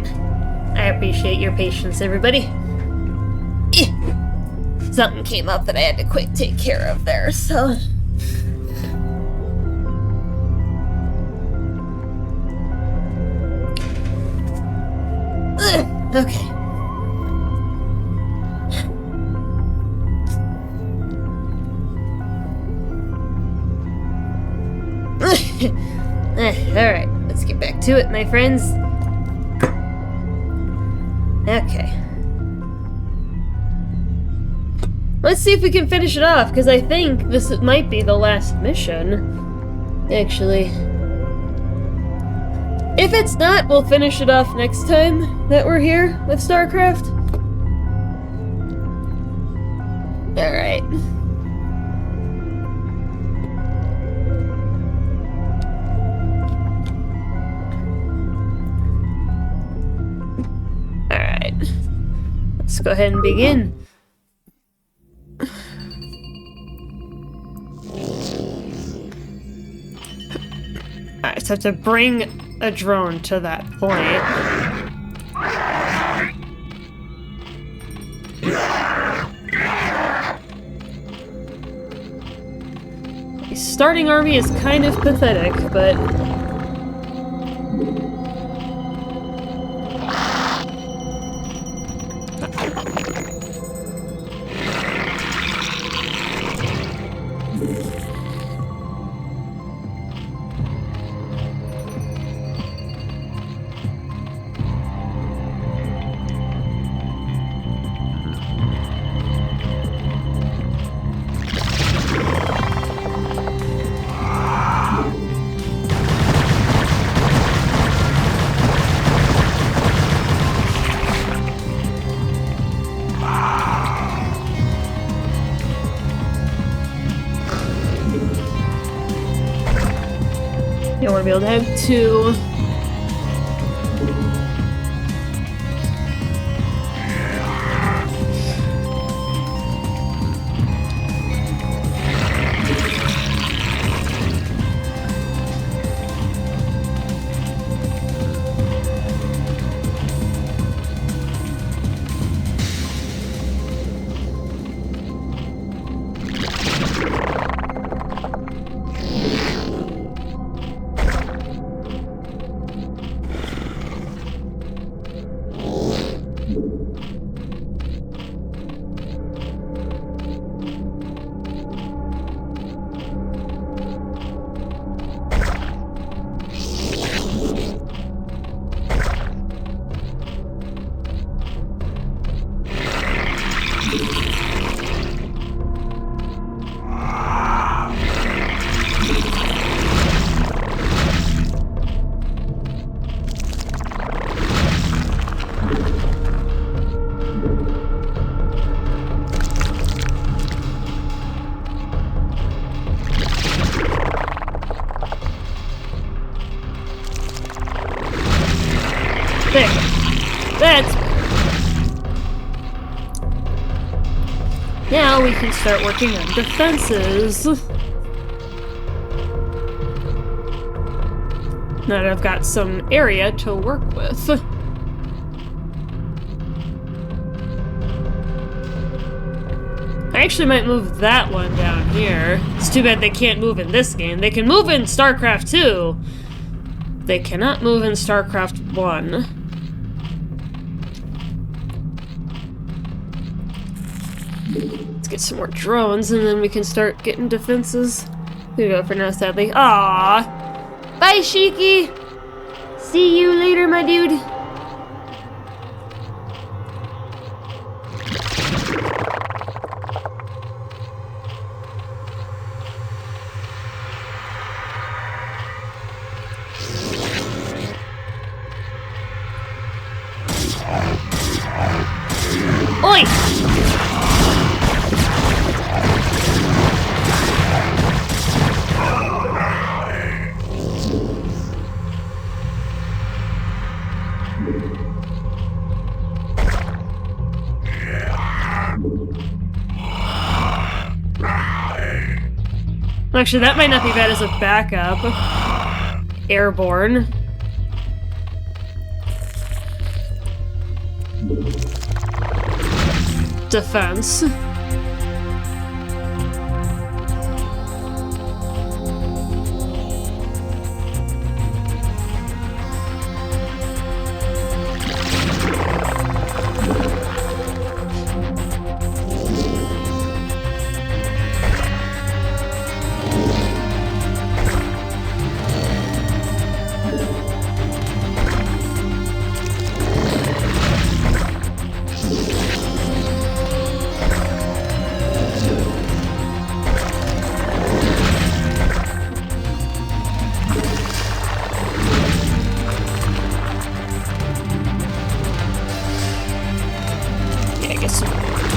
I appreciate your patience, everybody. Something came up that I had to quick take care of there, so... Okay. Alright, let's get back to it, my friends. Okay. Let's see if we can finish it off, because I think this might be the last mission. Actually. If it's not, we'll finish it off next time that we're here with Starcraft. Alright. Alright. Let's go ahead and begin. Alright, so I have to bring a drone to that point. The starting army is kind of pathetic, but... You want to be able to have two. There. That's... Now we can start working on defenses. Now that I've got some area to work with. I actually might move that one down here. It's too bad they can't move in this game. They can move in StarCraft 2. They cannot move in StarCraft 1. Let's get some more drones and then we can start getting defenses. Here we go for now, sadly. Aww! Bye, Shiki! See you later, my dude! Oi! Actually, that might not be bad as a backup. Airborne. defense.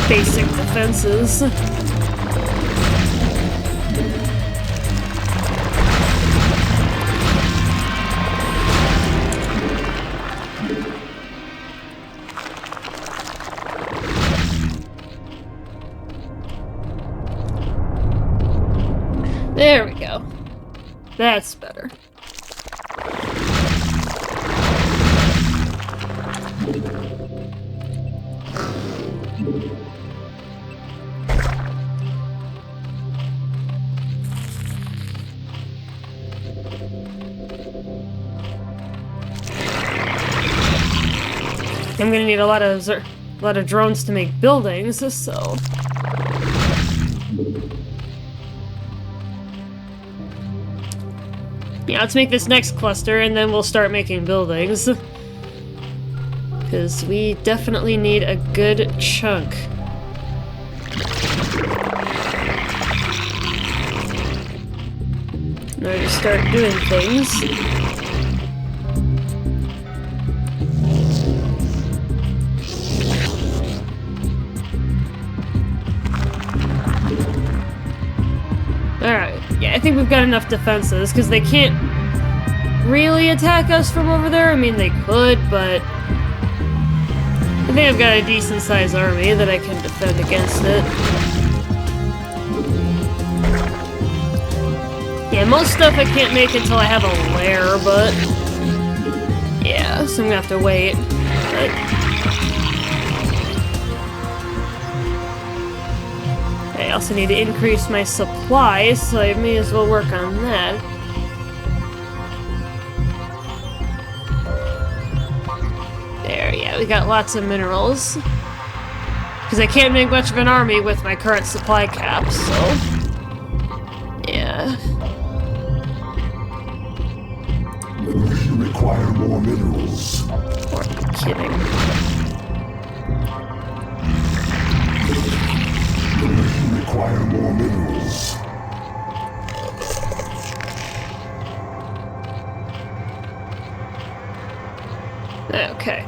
Basic defenses. There we go. That's better. I'm gonna need a lot of drones to make buildings, so. Yeah, let's make this next cluster and then we'll start making buildings. Because we definitely need a good chunk. In order to start doing things. Alright, yeah, I think we've got enough defenses, because they can't really attack us from over there. I mean, they could, but I think I've got a decent-sized army that I can defend against it. Yeah, most stuff I can't make until I have a lair, but yeah, so I'm gonna have to wait. But I also need to increase my supplies, so I may as well work on that. There, yeah, we got lots of minerals. Because I can't make much of an army with my current supply cap, so yeah. We require more minerals. What, are you kidding? We require more minerals. Okay.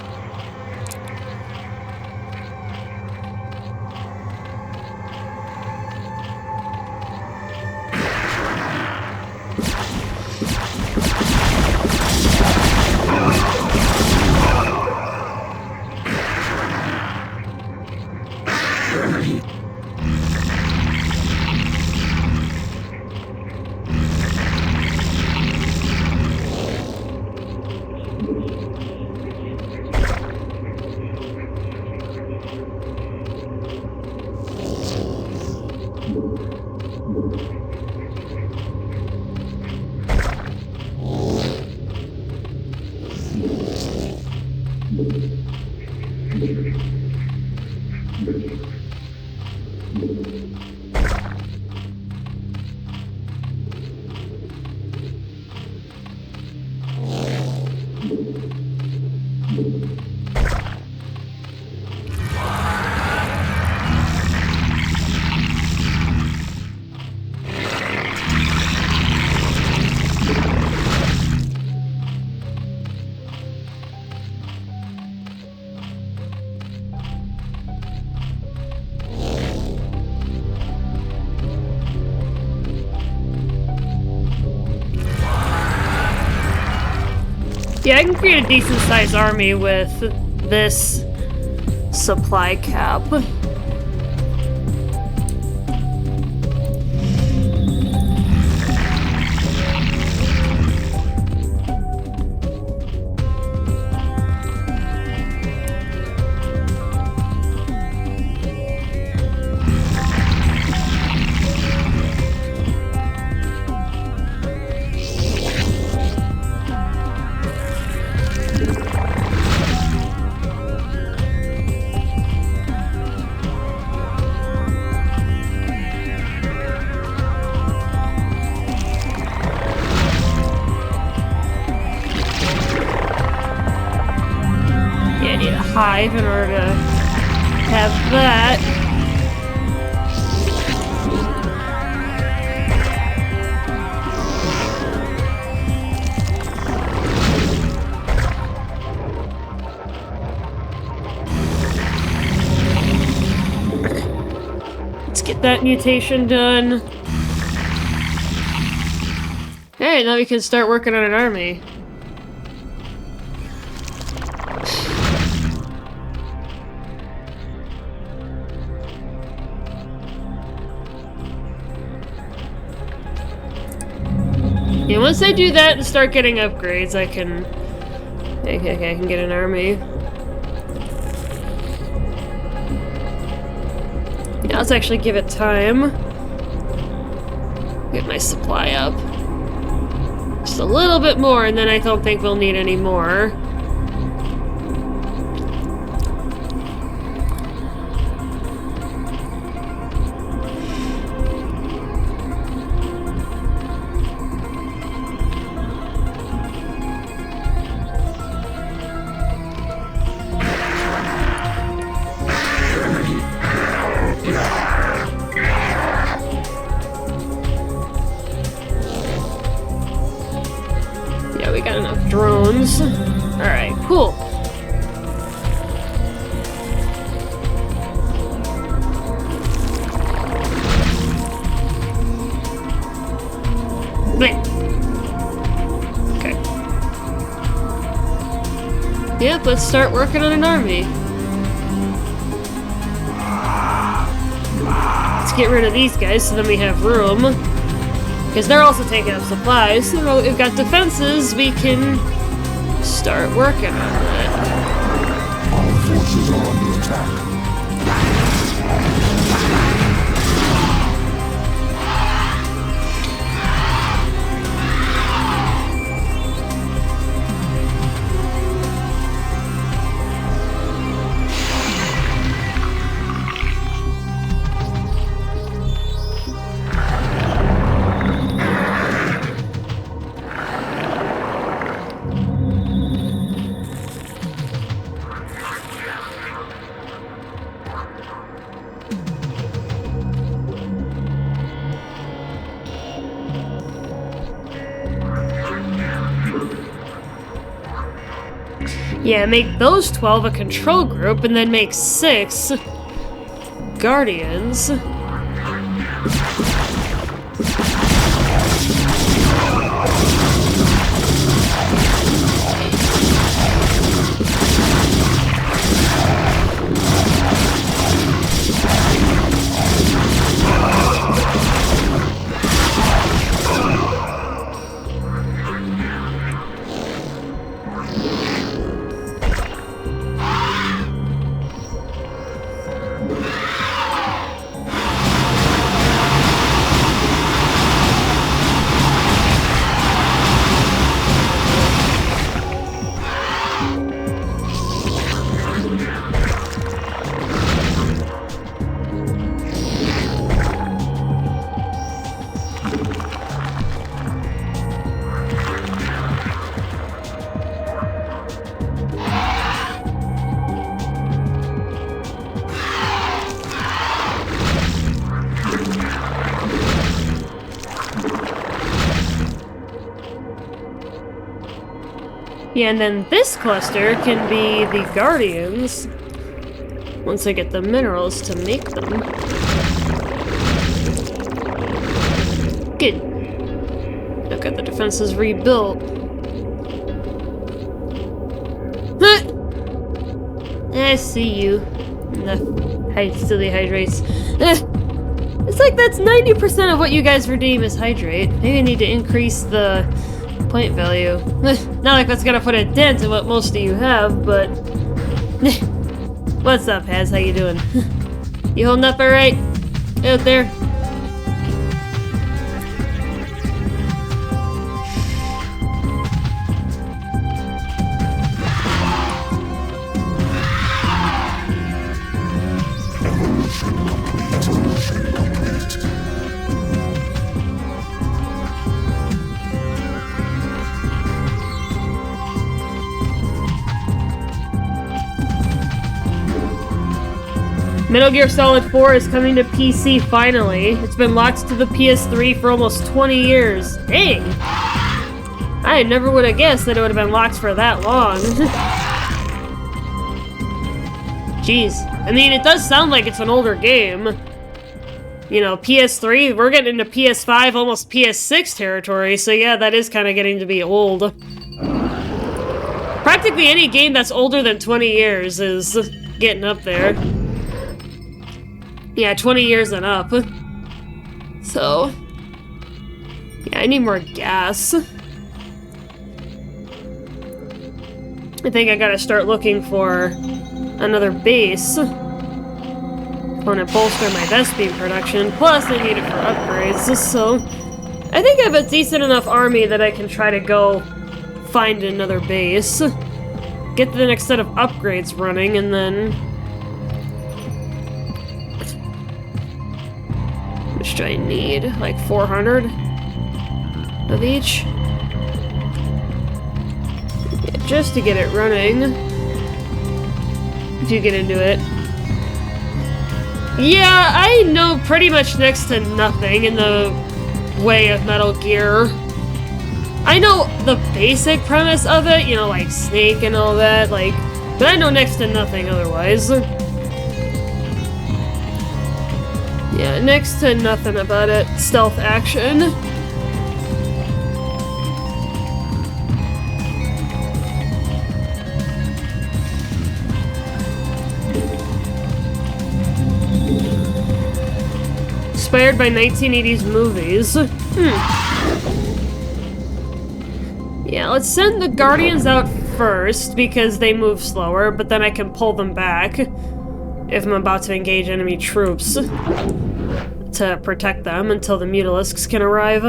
Yeah, I can create a decent-sized army with this supply cap. I need a hive in order to have that. Let's get that mutation done. Alright, now we can start working on an army. Yeah, once I do that and start getting upgrades, I can get an army. Now let's actually give it time. Get my supply up. Just a little bit more, and then I don't think we'll need any more. We got enough drones. Alright, cool. Okay. Yep, let's start working on an army. Let's get rid of these guys so then we have room. Because they're also taking up supplies, so we've got defenses, we can start working on that. Our forces are under attack. Yeah, make those 12 a control group, and then make 6 guardians. Yeah, and then this cluster can be the guardians once I get the minerals to make them. Good. I've got the defenses rebuilt. I see you. Still the hydrates. It's like that's 90% of what you guys redeem is hydrate. Maybe I need to increase the point value. Not like that's gonna put a dent in what most of you have, but... What's up, Haz? How you doing? You holding up alright? Out there? Metal Gear Solid 4 is coming to PC finally. It's been locked to the PS3 for almost 20 years. Dang! I never would have guessed that it would have been locked for that long. Jeez. I mean, it does sound like it's an older game. You know, PS3, we're getting into PS5, almost PS6 territory, so yeah, that is kind of getting to be old. Practically any game that's older than 20 years is getting up there. Yeah, 20 years and up. So, yeah, I need more gas. I think I gotta start looking for another base. I want to bolster my Vespene production, plus I need it for upgrades, so I think I have a decent enough army that I can try to go find another base, get the next set of upgrades running, and then... Which do I need? Like 400 of each? Yeah, just to get it running. If you get into it. Yeah, I know pretty much next to nothing in the way of Metal Gear. I know the basic premise of it, you know, like Snake and all that, like, but I know next to nothing otherwise. Yeah, next to nothing about it. Stealth action. Inspired by 1980s movies. Yeah, let's send the Guardians out first, because they move slower, but then I can pull them back if I'm about to engage enemy troops to protect them until the Mutalisks can arrive.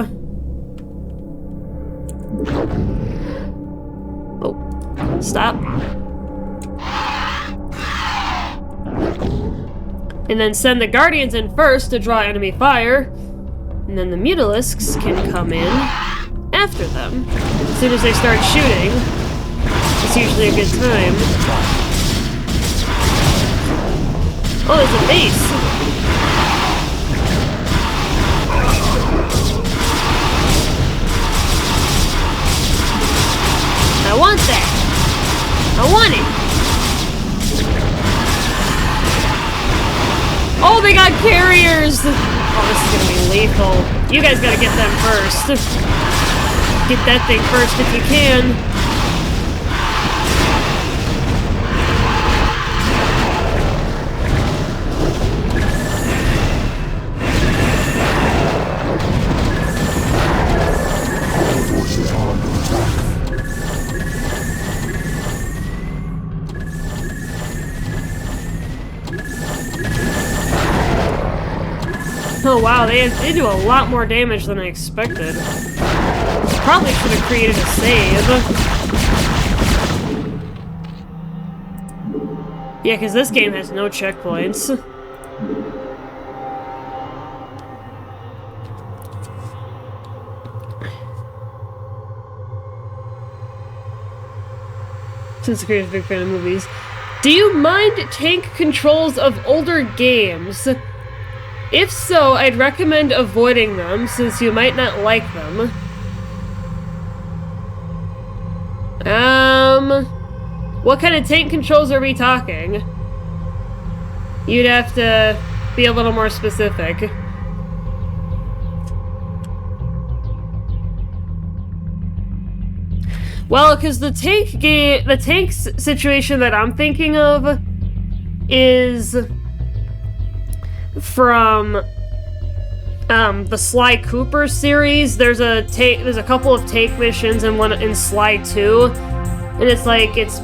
Oh, stop. And then send the Guardians in first to draw enemy fire, and then the Mutalisks can come in after them. As soon as they start shooting, it's usually a good time. Oh, there's a base! I want that! I want it! Oh, they got carriers! Oh, this is gonna be lethal. You guys gotta get them first. Get that thing first if you can. Oh wow, they do a lot more damage than I expected. Probably should have created a save. Yeah, because this game has no checkpoints. Since the creator's a big fan of movies. Do you mind tank controls of older games? If so, I'd recommend avoiding them, since you might not like them. What kind of tank controls are we talking? You'd have to be a little more specific. Well, because the tank situation that I'm thinking of is from the Sly Cooper series. There's a couple of tank missions and one in Sly 2, and it's like it's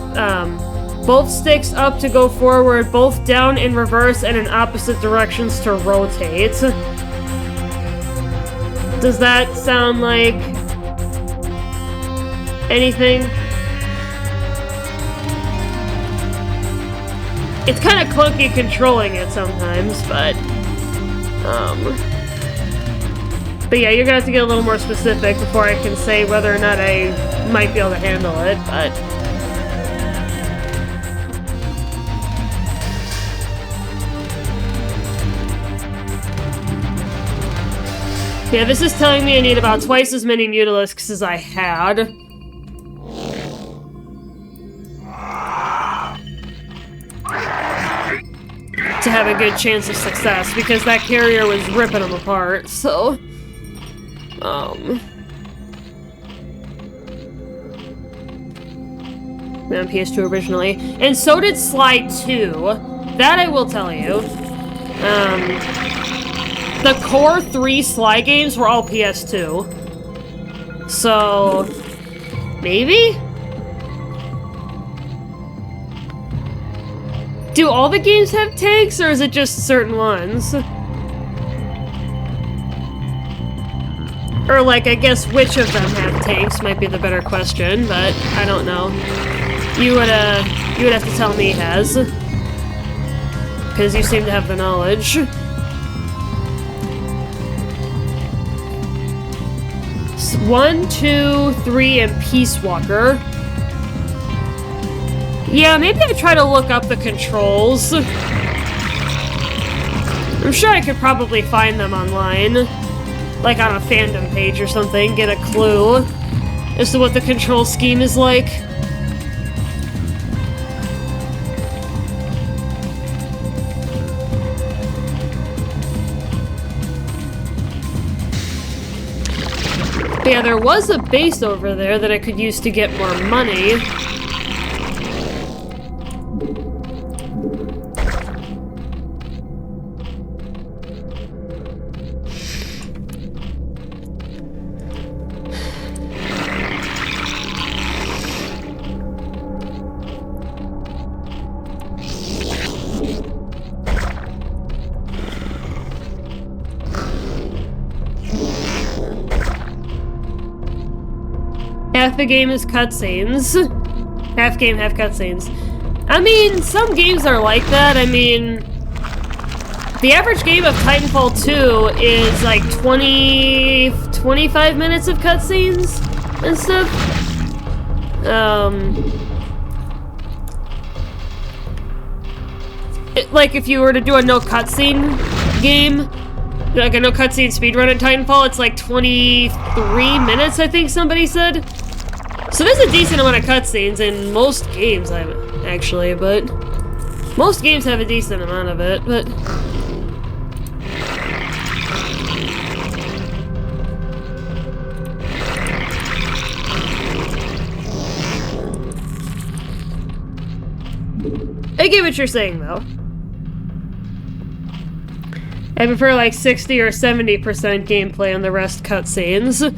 both sticks up to go forward, both down in reverse and in opposite directions to rotate. Does that sound like anything? It's kind of clunky controlling it sometimes, but yeah, you're gonna have to get a little more specific before I can say whether or not I might be able to handle it, but... Yeah, this is telling me I need about twice as many mutalisks as I had. To have a good chance of success, because that carrier was ripping them apart, so... On PS2 originally. And so did Slide 2. That I will tell you. The core 3 Sly games were all PS2. So... maybe? Do all the games have tanks, or is it just certain ones? Or, like, I guess which of them have tanks might be the better question, but I don't know. You would have to tell me, Has. Because you seem to have the knowledge. 1, 2, 3, and Peace Walker. Yeah, maybe I try to look up the controls. I'm sure I could probably find them online. Like on a fandom page or something, get a clue as to what the control scheme is like. But yeah, there was a base over there that I could use to get more money. Half the game is cutscenes. Half game, half cutscenes. I mean, some games are like that. I mean, the average game of Titanfall 2 is like 25 minutes of cutscenes and stuff. Like if you were to do a no cutscene game, like a no cutscene speedrun at Titanfall, it's like 23 minutes, I think somebody said. So there's a decent amount of cutscenes in most games, actually, but most games have a decent amount of it, but... I get what you're saying, though. I prefer like 60 or 70% gameplay and the rest cutscenes.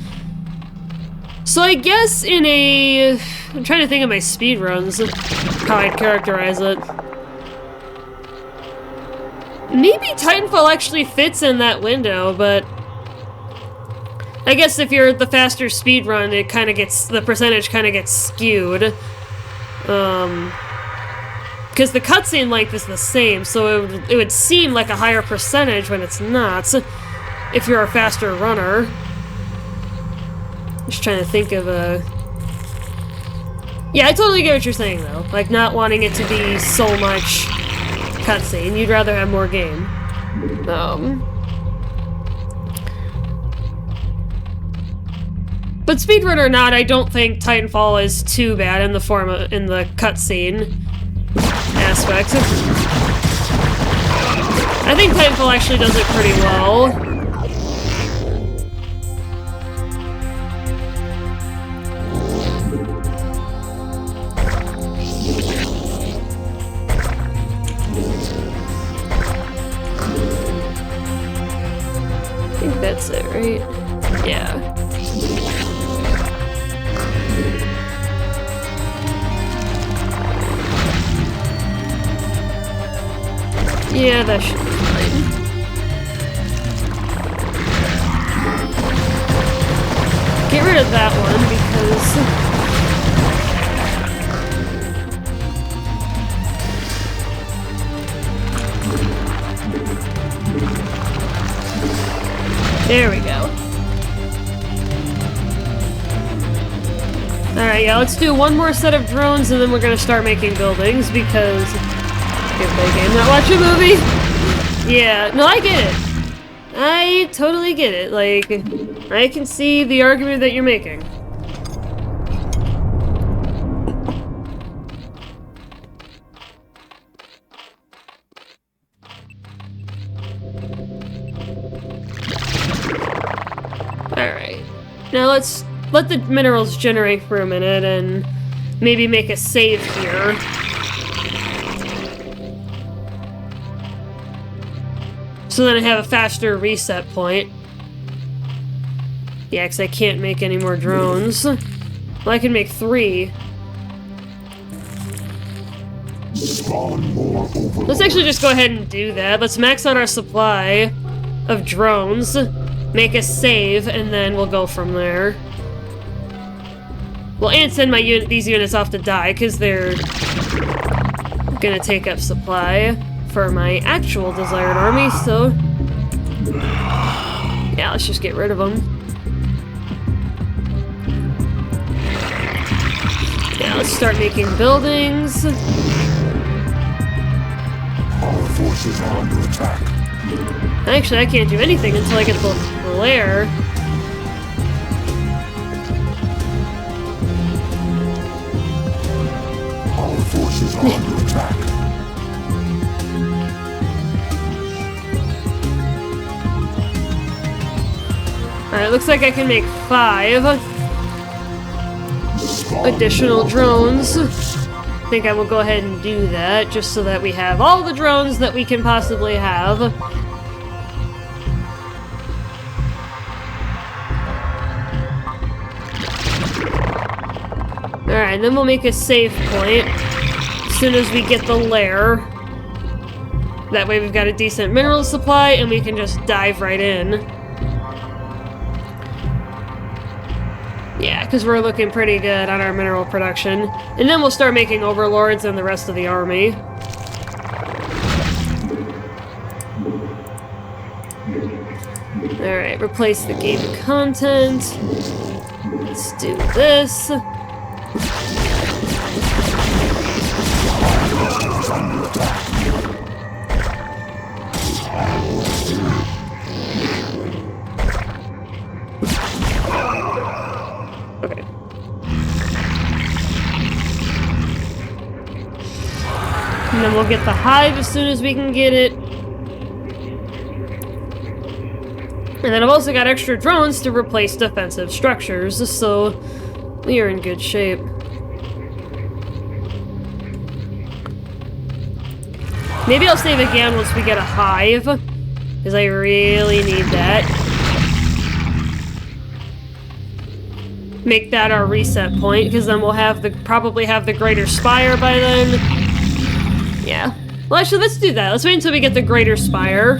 So I guess in a... I'm trying to think of my speedruns, how I'd characterize it. Maybe Titanfall actually fits in that window, but... I guess if you're the faster speedrun, it kind of gets... the percentage kind of gets skewed. Because the cutscene length is the same, so it would seem like a higher percentage when it's not, if you're a faster runner. Just trying to think of a... Yeah, I totally get what you're saying, though. Like, not wanting it to be so much cutscene. You'd rather have more game. But speedrun or not, I don't think Titanfall is too bad in the cutscene aspect. I think Titanfall actually does it pretty well. I think that's it, right? Yeah. Yeah, that should be fine. Get rid of that one, because... There we go. Alright, yeah, let's do one more set of drones, and then we're gonna start making buildings, because... Can't play a game, not watch a movie. Yeah, no, I get it. I totally get it. Like, I can see the argument that you're making. Alright. Now let's let the minerals generate for a minute and maybe make a save here. So then I have a faster reset point. Yeah, because I can't make any more drones. Well, I can make 3. Spawn more overlords. Let's actually just go ahead and do that. Let's max out our supply of drones, make a save, and then we'll go from there. Well, and send these units off to die, because they're gonna take up supply for my actual desired army, so... yeah, let's just get rid of them. Yeah, let's start making buildings. Our forces are under attack. Actually, I can't do anything until I get the lair. Our forces are under attack. Alright, looks like I can make 5 Spawn additional more drones. overlords. I think I will go ahead and do that, just so that we have all the drones that we can possibly have. Alright, then we'll make a save point as soon as we get the lair. That way we've got a decent mineral supply and we can just dive right in. Yeah, because we're looking pretty good on our mineral production. And then we'll start making overlords and the rest of the army. Alright, replace the game content. Let's do this. Okay. And then we'll get the hive as soon as we can get it. And then I've also got extra drones to replace defensive structures, so we are in good shape. Maybe I'll save again once we get a hive, because I really need that. Make that our reset point, because then we'll have probably have the greater spire by then. Yeah. Well, actually, let's do that. Let's wait until we get the greater spire,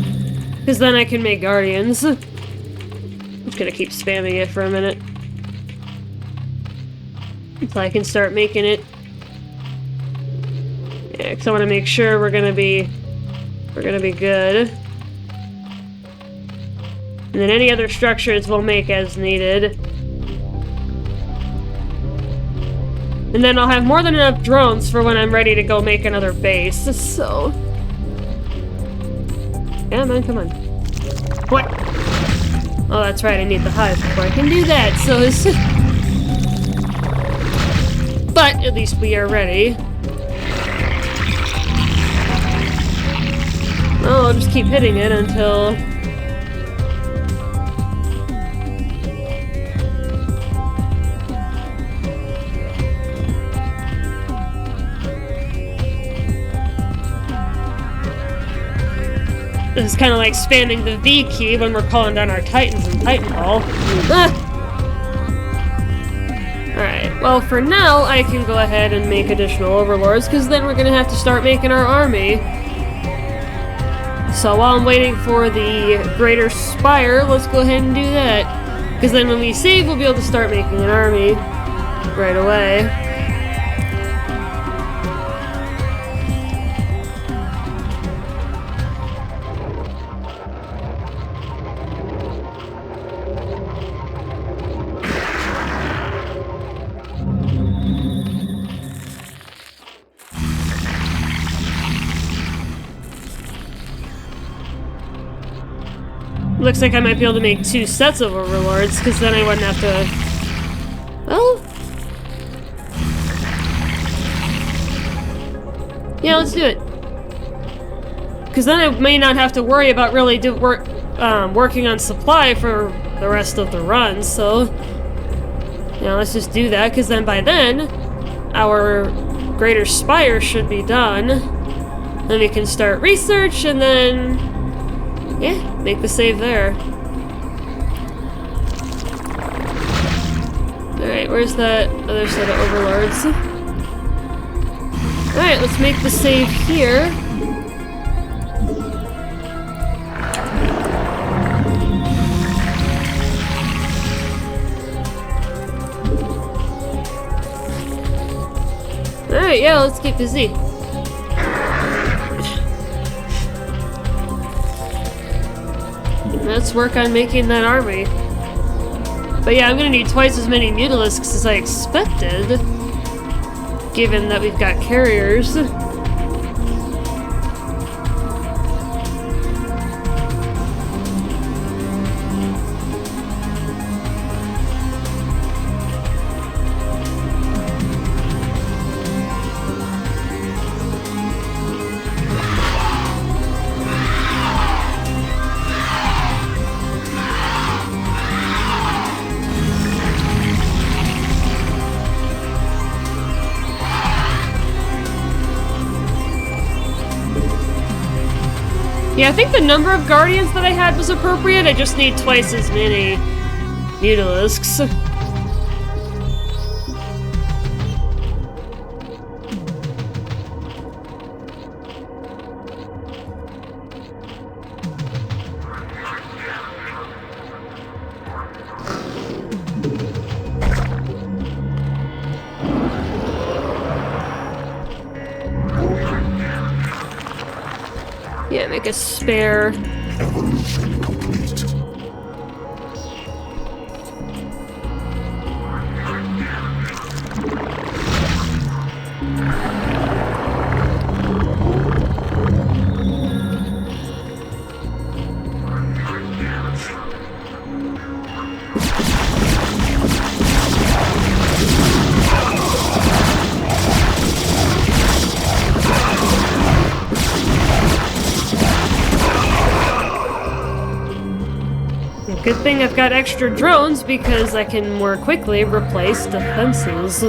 because then I can make guardians. I'm just gonna keep spamming it for a minute until I can start making it. Yeah, because I want to make sure we're gonna be good. And then any other structures we'll make as needed. And then I'll have more than enough drones for when I'm ready to go make another base, so... yeah, man, come on. What? Oh, that's right, I need the hive before I can do that, so it's... but at least we are ready. Oh, I'll just keep hitting it until... this is kind of like spamming the V key when we're calling down our Titans in Titanfall. Alright, well for now I can go ahead and make additional overlords, because then we're gonna have to start making our army. So while I'm waiting for the greater spire, let's go ahead and do that. Because then when we save, we'll be able to start making an army right away. Looks like I might be able to make 2 sets of overlords, because then I wouldn't have to... Well... Yeah, let's do it. Because then I may not have to worry about really working on supply for the rest of the run, so... Yeah, let's just do that, because then by then, our Greater Spire should be done. Then we can start research, and then... Yeah, make the save there. Alright, where's that other set of overlords? Alright, let's make the save here. Alright, yeah, let's get busy. Let's work on making that army. But yeah, I'm gonna need twice as many mutalisks as I expected, given that we've got carriers. Yeah, I think the number of guardians that I had was appropriate. I just need twice as many mutalisks. Yeah, make a spare. Evolution complete. Good thing I've got extra drones because I can more quickly replace defenses.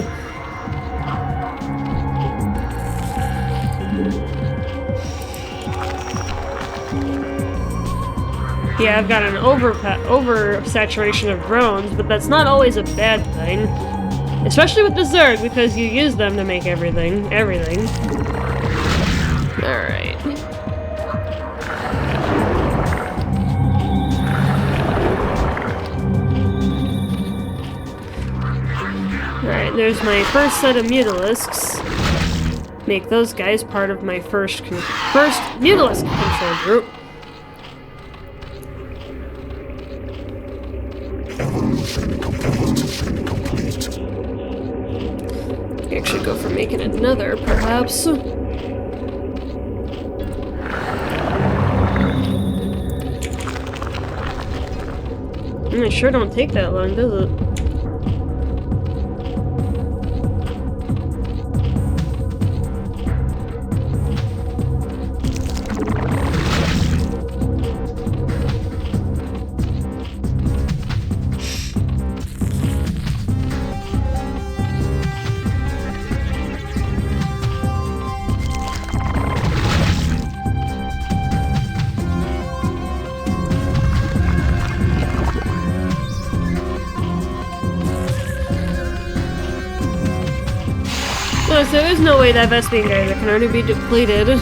Yeah, I've got an oversaturation of drones, but that's not always a bad thing. Especially with the Zerg, because you use them to make everything. Alright. Alright, there's my first set of mutalisks. Make those guys part of my first mutalisk control group. Evolution complete. I should go for making another, perhaps. It sure don't take that long, does it? So there's no way that Vespene guy can already be depleted.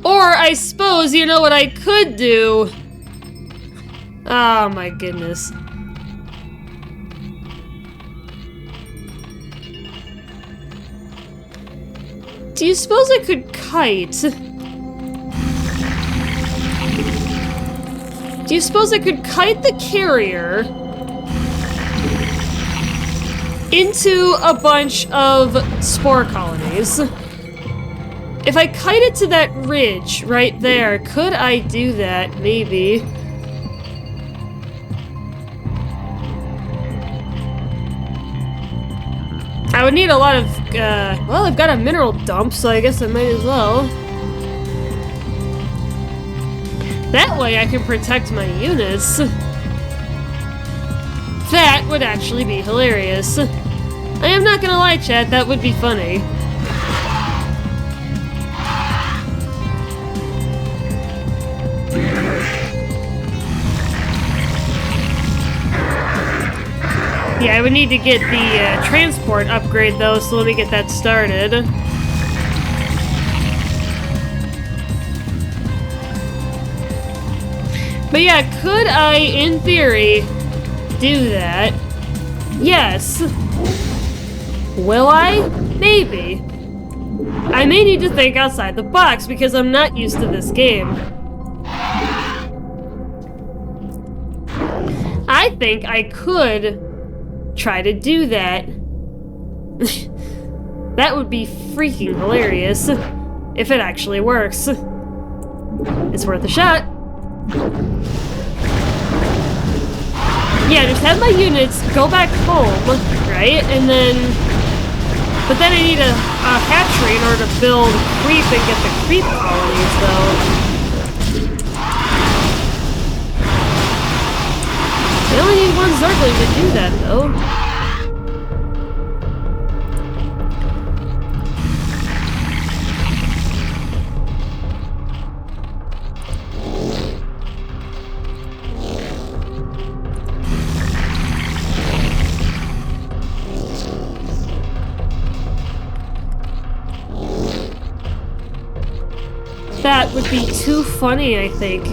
Or I suppose, you know what I could do? Oh my goodness. Do you suppose I could kite? Do you suppose I could kite the carrier into a bunch of spore colonies? If I kite it to that ridge right there, could I do that? Maybe. I would need a lot of, well, I've got a mineral dump, so I guess I might as well. That way I can protect my units. That would actually be hilarious. I am not gonna lie, chat, that would be funny. Yeah, I would need to get the transport upgrade though, so let me get that started. But yeah, could I, in theory, do that? Yes. Will I? Maybe. I may need to think outside the box because I'm not used to this game. I think I could try to do that. That would be freaking hilarious if it actually works. It's worth a shot. Yeah, just have my units go back home, right? And then... But then I need a hatchery in order to build creep and get the creep colonies, though. I only need one Zergling to do that, though. That would be too funny, I think.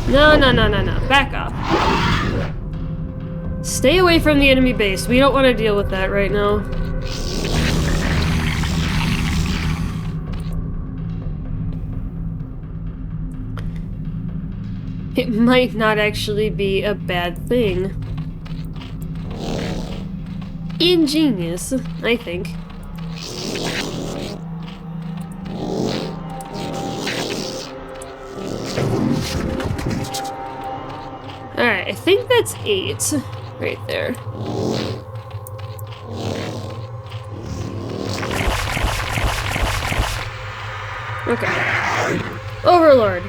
No. Back up. Stay away from the enemy base. We don't want to deal with that right now. It might not actually be a bad thing. Ingenious, I think. Alright, I think that's 8 right there. Okay. Overlord.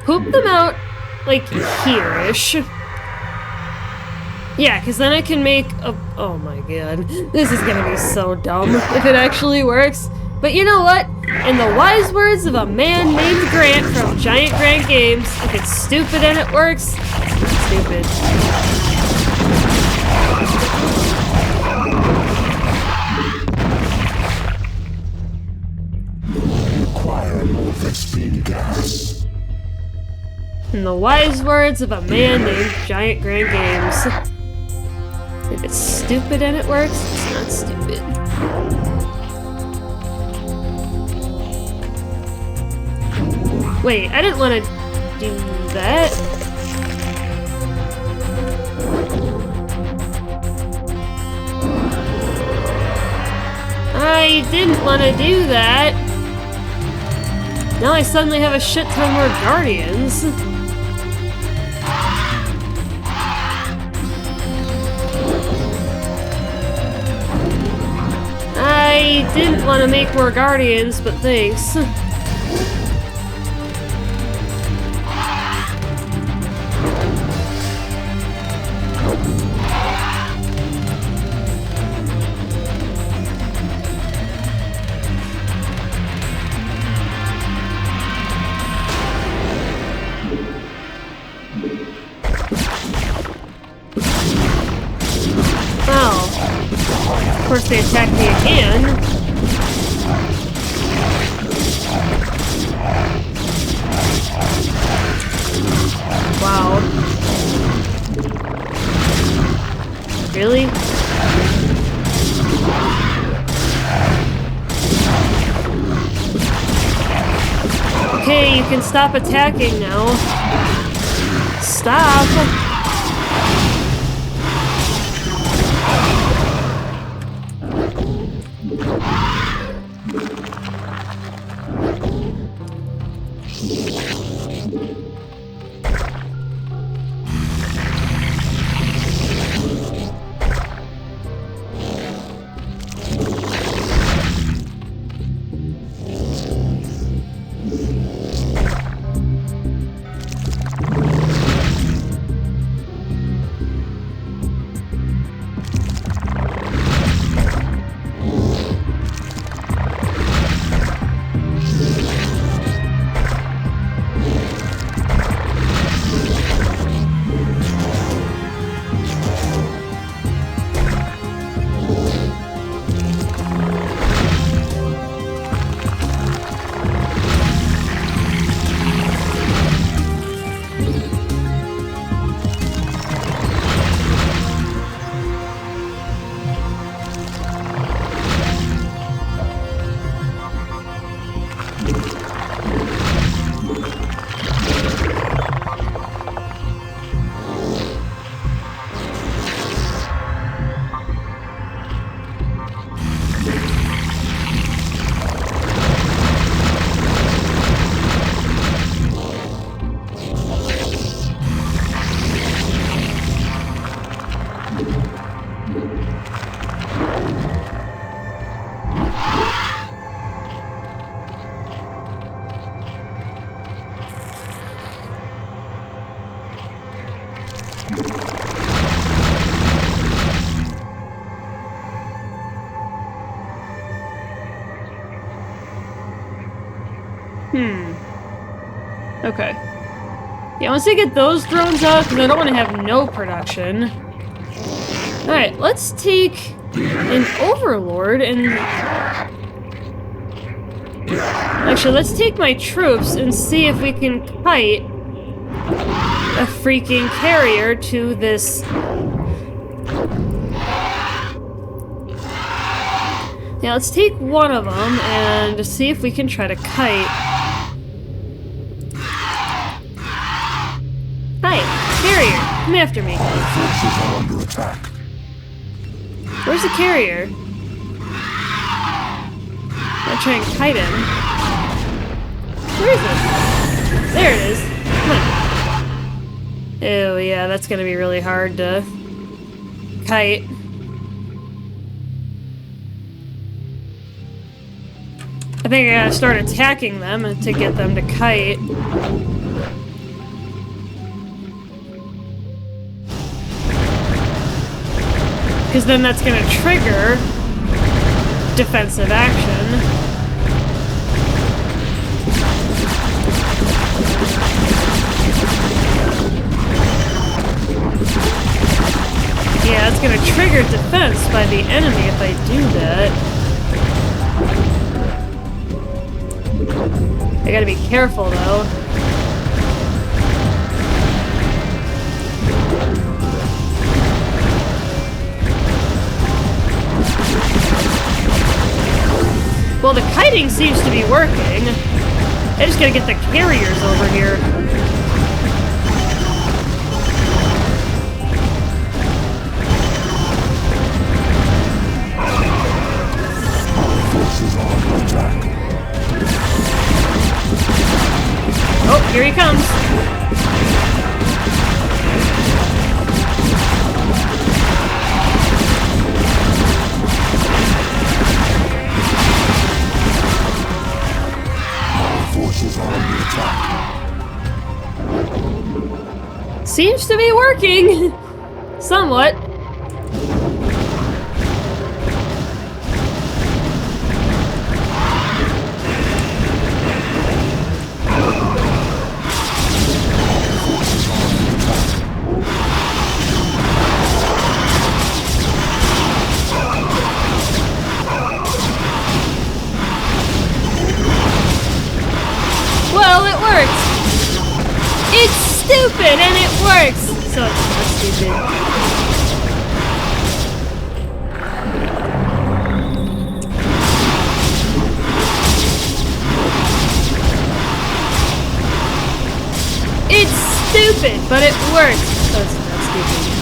Poop them out, like, here-ish. Yeah, because then I can make a... Oh my god. This is gonna be so dumb if it actually works. But you know what? In the wise words of a man named Grant from Giant Grant Games, if it's stupid and it works, it's stupid. Require more Vespene gas. In the wise words of a man named Giant Grant Games, if it's stupid and it works, it's not stupid. Wait, I didn't want to do that. I didn't want to do that. Now I suddenly have a shit ton more guardians. I didn't want to make more guardians, but thanks. Of course they attack me again. Wow. Really? Okay, you can stop attacking now. Stop! Okay. Yeah, once they get those drones out, because I don't want to have no production. Alright, let's take an Overlord and... Actually, let's take my troops and see if we can kite a freaking carrier to this... Yeah, let's take one of them and see if we can try to kite. Hi, carrier, come after me. Forces are under attack. Where's the carrier? I'll try and kite him. Where is it? There it is. Come on. Oh yeah, that's gonna be really hard to kite. I think I gotta start attacking them to get them to kite. Because then that's gonna trigger defensive action. Yeah, it's gonna trigger defense by the enemy if I do that. I gotta be careful though. Well, the kiting seems to be working. I just gotta get the carriers over here. Forces are under attack. Oh, here he comes. Forces are under attack. Seems to be working. Somewhat. Well, it worked. stupid and it works! So it's not stupid. It's stupid, but it works. So it's not stupid.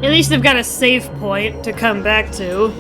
At least I've got a save point to come back to.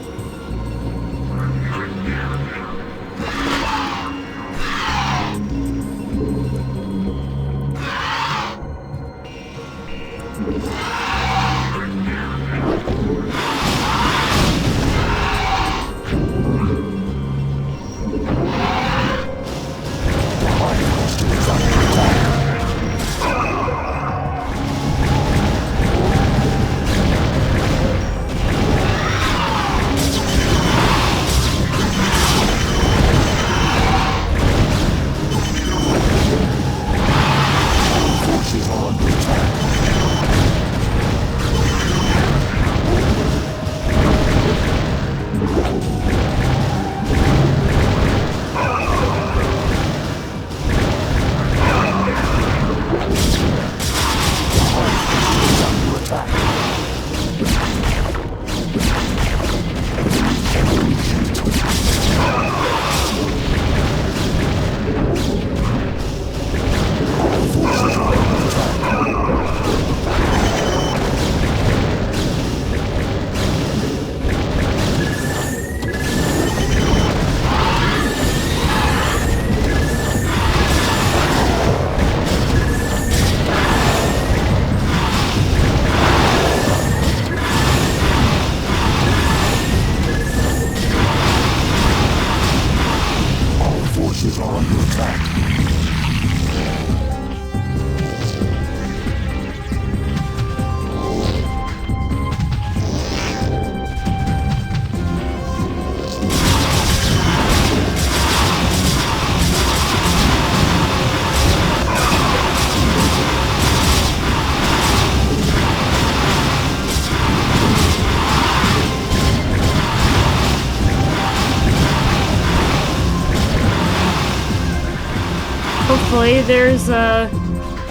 Hopefully there's a...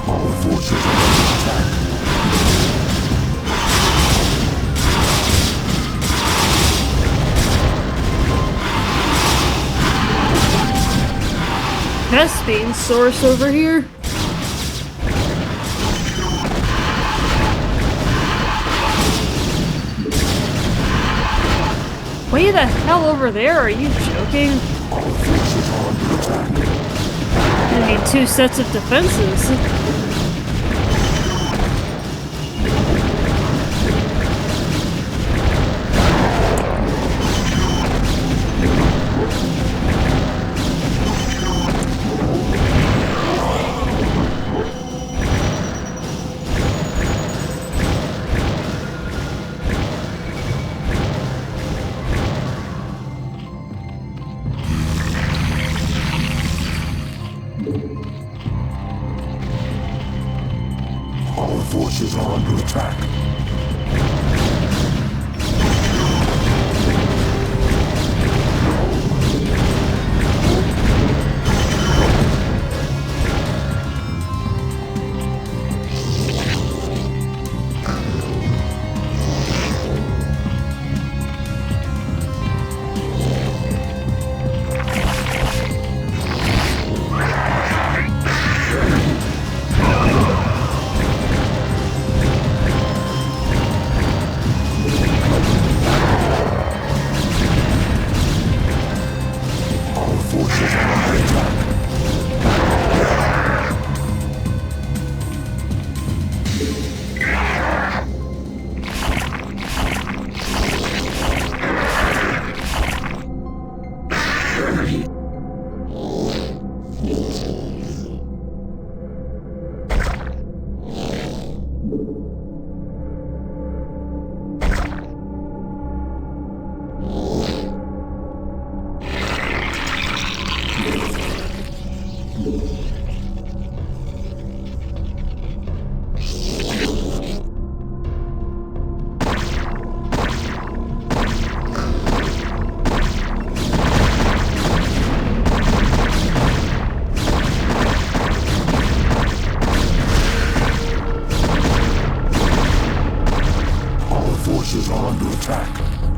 Our forces are under attack. Caspian source over here? Way the hell over there? Are you joking? Our forces are under attack. I need 2 sets of defenses. Our forces are under attack.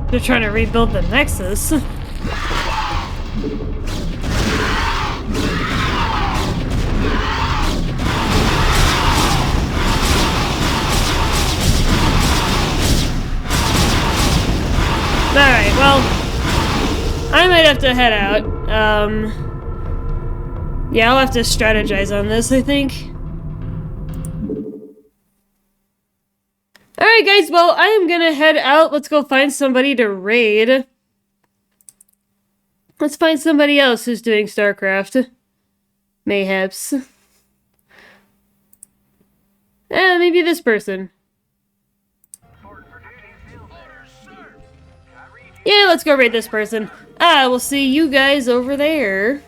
They're trying to rebuild the Nexus. Alright, well, I might have to head out. Yeah, I'll have to strategize on this, I think. Alright guys, well, I am gonna head out. Let's go find somebody to raid. Let's find somebody else who's doing StarCraft. Mayhaps. Maybe this person. Yeah, let's go raid this person. We'll see you guys over there.